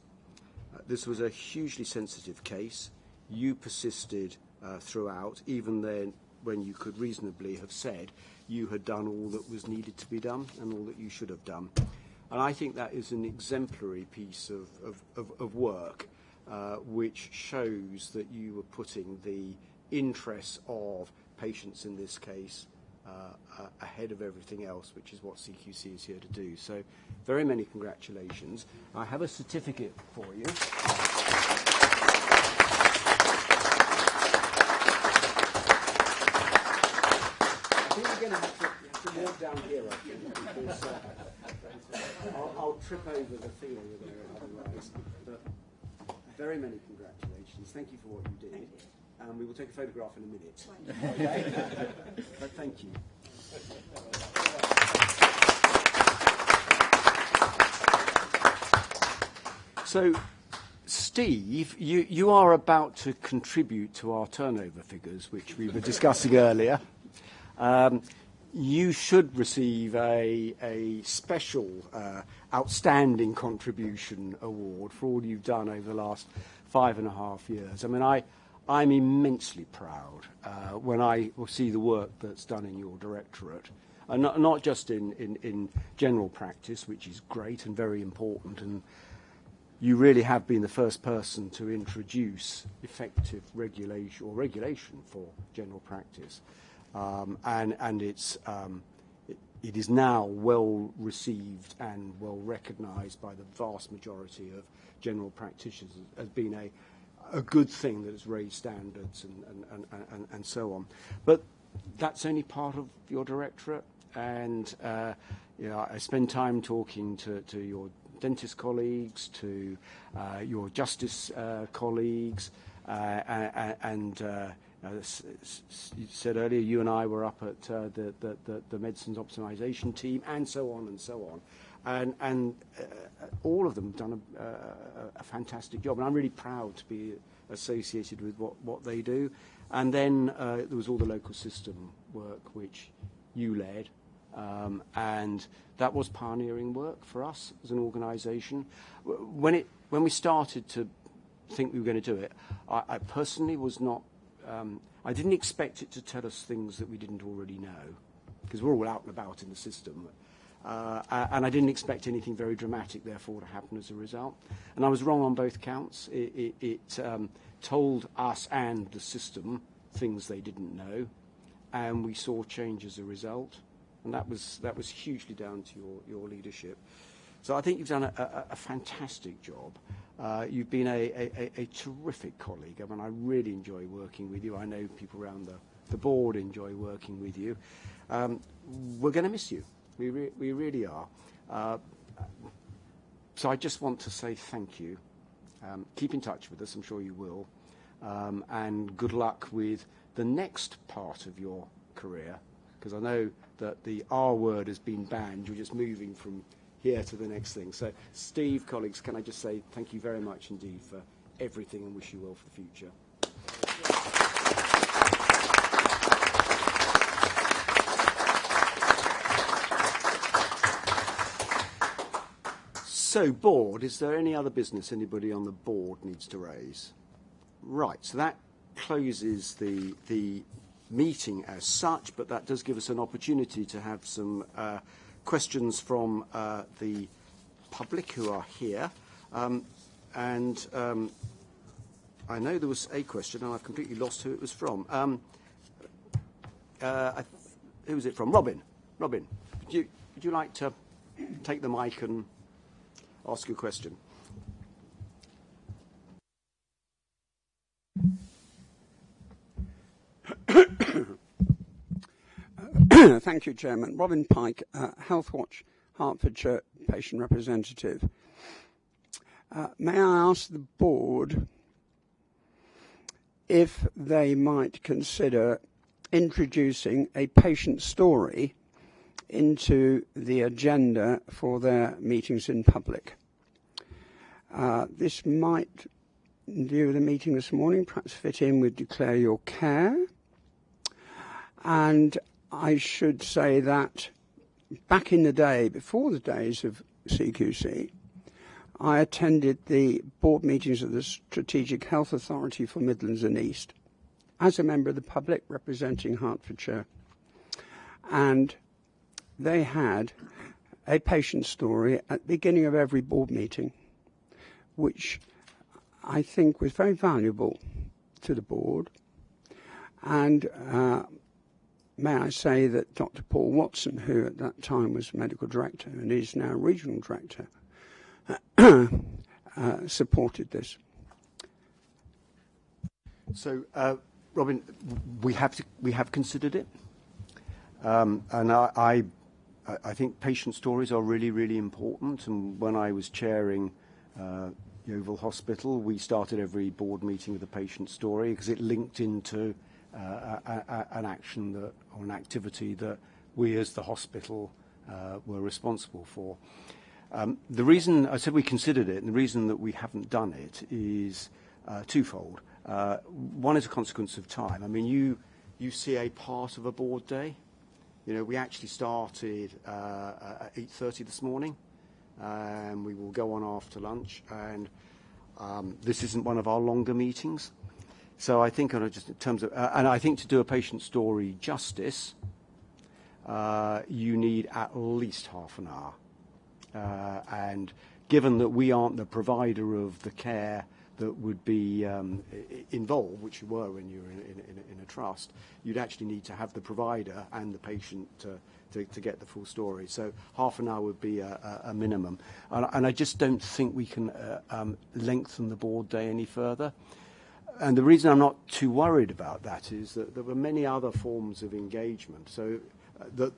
Speaker 1: This was a hugely sensitive case. You persisted throughout, even then when you could reasonably have said you had done all that was needed to be done and all that you should have done. And I think that is an exemplary piece of work, which shows that you were putting the interests of patients in this case ahead of everything else, which is what CQC is here to do. So very many congratulations. I have a certificate for you. I think we're going to have to walk down here, I think, because I'll trip over the thing over there otherwise. But very many congratulations. Thank you for what you did. And we will take a photograph in a minute. Okay? But thank you. So, Steve, you are about to contribute to our turnover figures, which we were discussing earlier. You should receive a special outstanding contribution award for all you've done over the last 5.5 years. I mean, I'm immensely proud when I see the work that's done in your directorate, and not just in general practice, which is great and very important, and you really have been the first person to introduce effective regulation for general practice, and it is now well received and well recognised by the vast majority of general practitioners as being a good thing that has raised standards and so on. But that's only part of your directorate, and I spend time talking to your dentist colleagues, to your justice colleagues, and you said earlier you and I were up at the medicines optimisation team, and so on and so on. And all of them have done a fantastic job, and I'm really proud to be associated with what they do. And then there was all the local system work which you led, and that was pioneering work for us as an organisation. When we started to think we were going to do it, I personally was not. I didn't expect it to tell us things that we didn't already know, because we're all out and about in the system. And I didn't expect anything very dramatic, therefore, to happen as a result. And I was wrong on both counts. It told us and the system things they didn't know, and we saw change as a result. And that was hugely down to your leadership. So I think you've done a fantastic job. You've been a terrific colleague. I mean, I really enjoy working with you. I know people around the board enjoy working with you. We're going to miss you. We really are. So I just want to say thank you. Keep in touch with us, I'm sure you will. And good luck with the next part of your career, because I know that the R word has been banned. You're just moving from here to the next thing. So, Steve, colleagues, can I just say thank you very much indeed for everything and wish you well for the future. So, board, is there any other business anybody on the board needs to raise? Right, so that closes the meeting as such, but that does give us an opportunity to have some questions from the public who are here. And I know there was a question, and I've completely lost who it was from. Who was it from? Robin. Robin, would you like to take the mic and ask a question?
Speaker 19: Thank you, Chairman. Robin Pike, Healthwatch, Hertfordshire patient representative. May I ask the board if they might consider introducing a patient story into the agenda for their meetings in public? This might, in view of the meeting this morning, perhaps fit in with Declare Your Care. And I should say that back in the day, before the days of CQC, I attended the board meetings of the Strategic Health Authority for Midlands and East as a member of the public representing Hertfordshire. And they had a patient story at the beginning of every board meeting, which I think was very valuable to the board. And may I say that Dr. Paul Watson, who at that time was medical director and is now regional director, supported this.
Speaker 1: So, Robin, we have considered it, and I think patient stories are really, really important. And when I was chairing Yeovil Hospital, we started every board meeting with a patient story because it linked into an action that, or an activity that we as the hospital were responsible for. The reason I said we considered it, and the reason that we haven't done it is twofold. One is a consequence of time. I mean, you see a part of a board day. You know, we actually started at 8:30 this morning, and we will go on after lunch. And this isn't one of our longer meetings. So I think, just in terms of, and I think to do a patient story justice, you need at least half an hour. And given that we aren't the provider of the care that would be involved, which you were when you were in a trust, you'd actually need to have the provider and the patient to get the full story. So half an hour would be a minimum. And I just don't think we can lengthen the board day any further. And the reason I'm not too worried about that is that there were many other forms of engagement. So that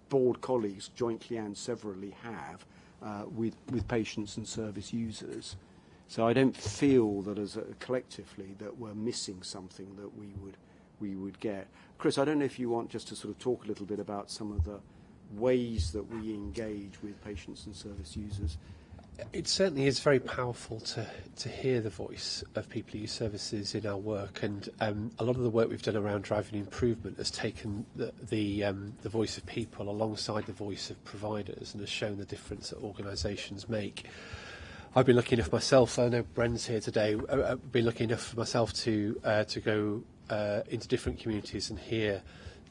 Speaker 1: board colleagues jointly and severally have with patients and service users. So I don't feel that as collectively that we're missing something that we would get. Chris, I don't know if you want just to sort of talk a little bit about some of the ways that we engage with patients and service users.
Speaker 6: It certainly is very powerful to hear the voice of people who use services in our work, and a lot of the work we've done around driving improvement has taken the voice of people alongside the voice of providers and has shown the difference that organisations make. I've been lucky enough myself, I know Bren's here today, I've been lucky enough myself to go into different communities and hear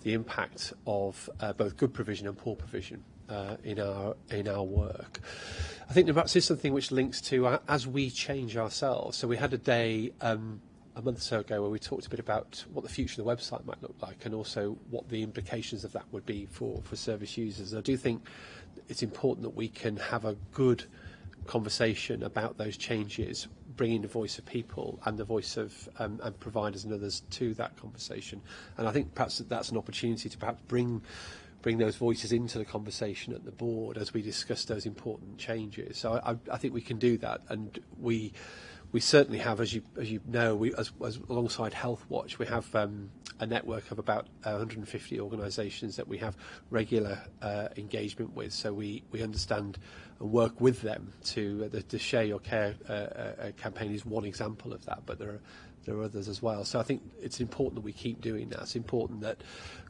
Speaker 6: the impact of both good provision and poor provision in our work. I think there perhaps is something which links to as we change ourselves. So we had a day a month or so ago where we talked a bit about what the future of the website might look like and also what the implications of that would be for service users. And I do think it's important that we can have a good conversation about those changes, bringing the voice of people and the voice of and providers and others to that conversation. And I think perhaps that's an opportunity to perhaps bring bring those voices into the conversation at the board as we discuss those important changes. So I think we can do that, and we certainly have, as you know, as alongside Health Watch, we have a network of about 150 organisations that we have regular engagement with. So we understand and work with them to the Share Your Care campaign is one example of that, but there are others as well. So I think it's important that we keep doing that. It's important that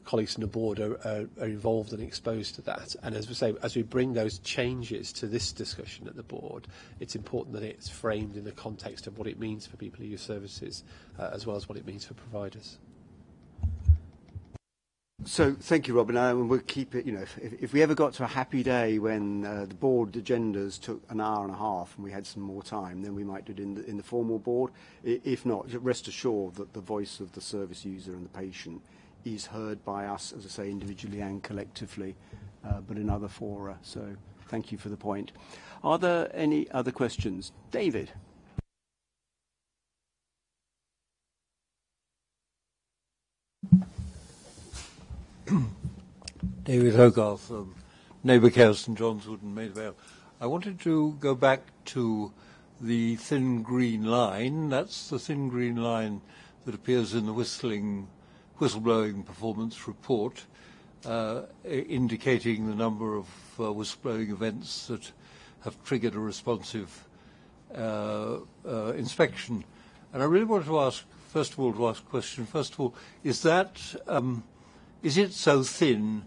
Speaker 6: colleagues on the board are involved and exposed to that. And as we say, as we bring those changes to this discussion at the board, it's important that it's framed in the context of what it means for people who use services, as well as what it means for providers.
Speaker 1: So thank you, Robin. And we'll keep it. You know, if we ever got to a happy day when the board agendas took an hour and a half and we had some more time, then we might do it in the formal board. If not, rest assured that the voice of the service user and the patient is heard by us, as I say, individually and collectively, but in other fora. So thank you for the point. Are there any other questions? David.
Speaker 20: David Hogarth, Neighbour Care, St John's Wood and Maida Vale. I wanted to go back to the thin green line. That's the thin green line that appears in the whistleblowing performance report, indicating the number of whistleblowing events that have triggered a responsive inspection. And I really wanted to ask, first of all, a question. First of all, is it so thin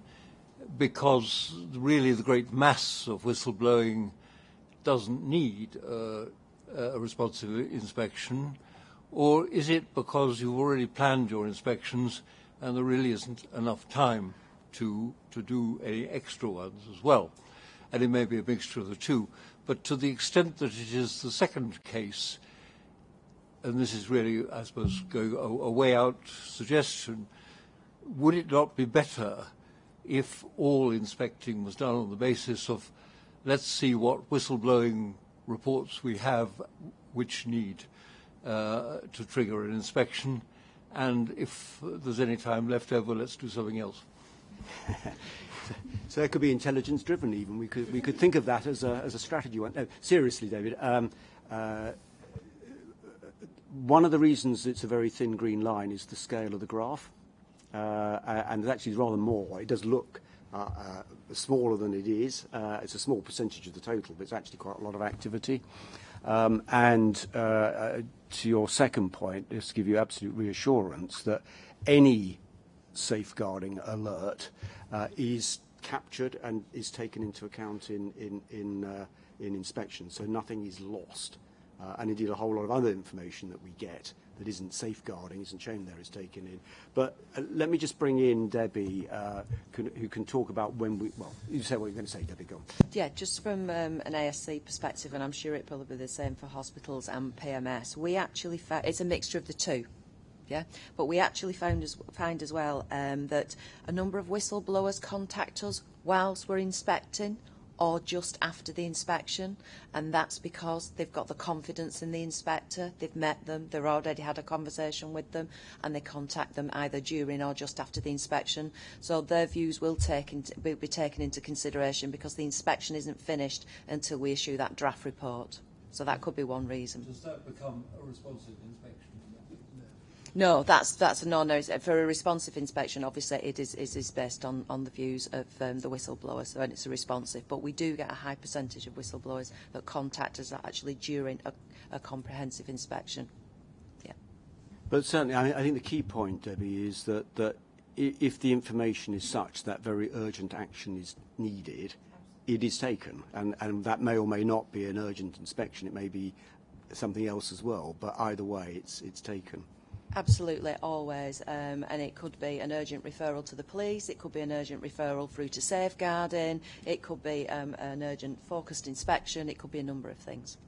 Speaker 20: because really the great mass of whistleblowing doesn't need a responsive inspection, or is it because you've already planned your inspections and there really isn't enough time to do any extra ones as well? And it may be a mixture of the two, but to the extent that it is the second case, and this is really, I suppose, going a way out suggestion, would it not be better if all inspecting was done on the basis of, let's see what whistleblowing reports we have which need to trigger an inspection, and if there's any time left over, let's do something else?
Speaker 1: So that could be intelligence-driven even. We could think of that as a strategy. No, seriously, David. One of the reasons it's a very thin green line is the scale of the graph. And actually rather more. It does look smaller than it is. It's a small percentage of the total, but it's actually quite a lot of activity. And to your second point, just to give you absolute reassurance that any safeguarding alert is captured and is taken into account in inspection, so nothing is lost. And indeed a whole lot of other information that we get that isn't safeguarding, isn't shown there, is taken in. But let me just bring in Debbie, who can talk about when we... Well, you said what you're going to say, Debbie, go on.
Speaker 3: Yeah, just from an ASC perspective, and I'm sure it will be the same for hospitals and PMS, we actually found... It's a mixture of the two. Yeah, but we actually find as well that a number of whistleblowers contact us whilst we're inspecting or just after the inspection, and that's because they've got the confidence in the inspector, they've met them, they've already had a conversation with them, and they contact them either during or just after the inspection. So their views will be taken into consideration because the inspection isn't finished until we issue that draft report. So that could be one reason.
Speaker 20: Does that become a responsive inspection?
Speaker 3: No, that's a no. For a responsive inspection, obviously it is based on the views of the whistleblower, so it's a responsive. But we do get a high percentage of whistleblowers that contact us actually during a comprehensive inspection. Yeah.
Speaker 1: But certainly, I think the key point, Debbie, is that if the information is such that very urgent action is needed, it is taken, and that may or may not be an urgent inspection. It may be something else as well. But either way, it's taken.
Speaker 3: Absolutely, always. And it could be an urgent referral to the police, it could be an urgent referral through to safeguarding, it could be an urgent focused inspection, it could be a number of things.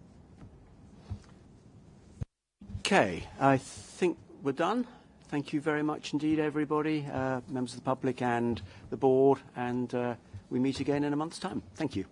Speaker 1: Okay, I think we're done. Thank you very much indeed, everybody, members of the public and the board, and we meet again in a month's time. Thank you.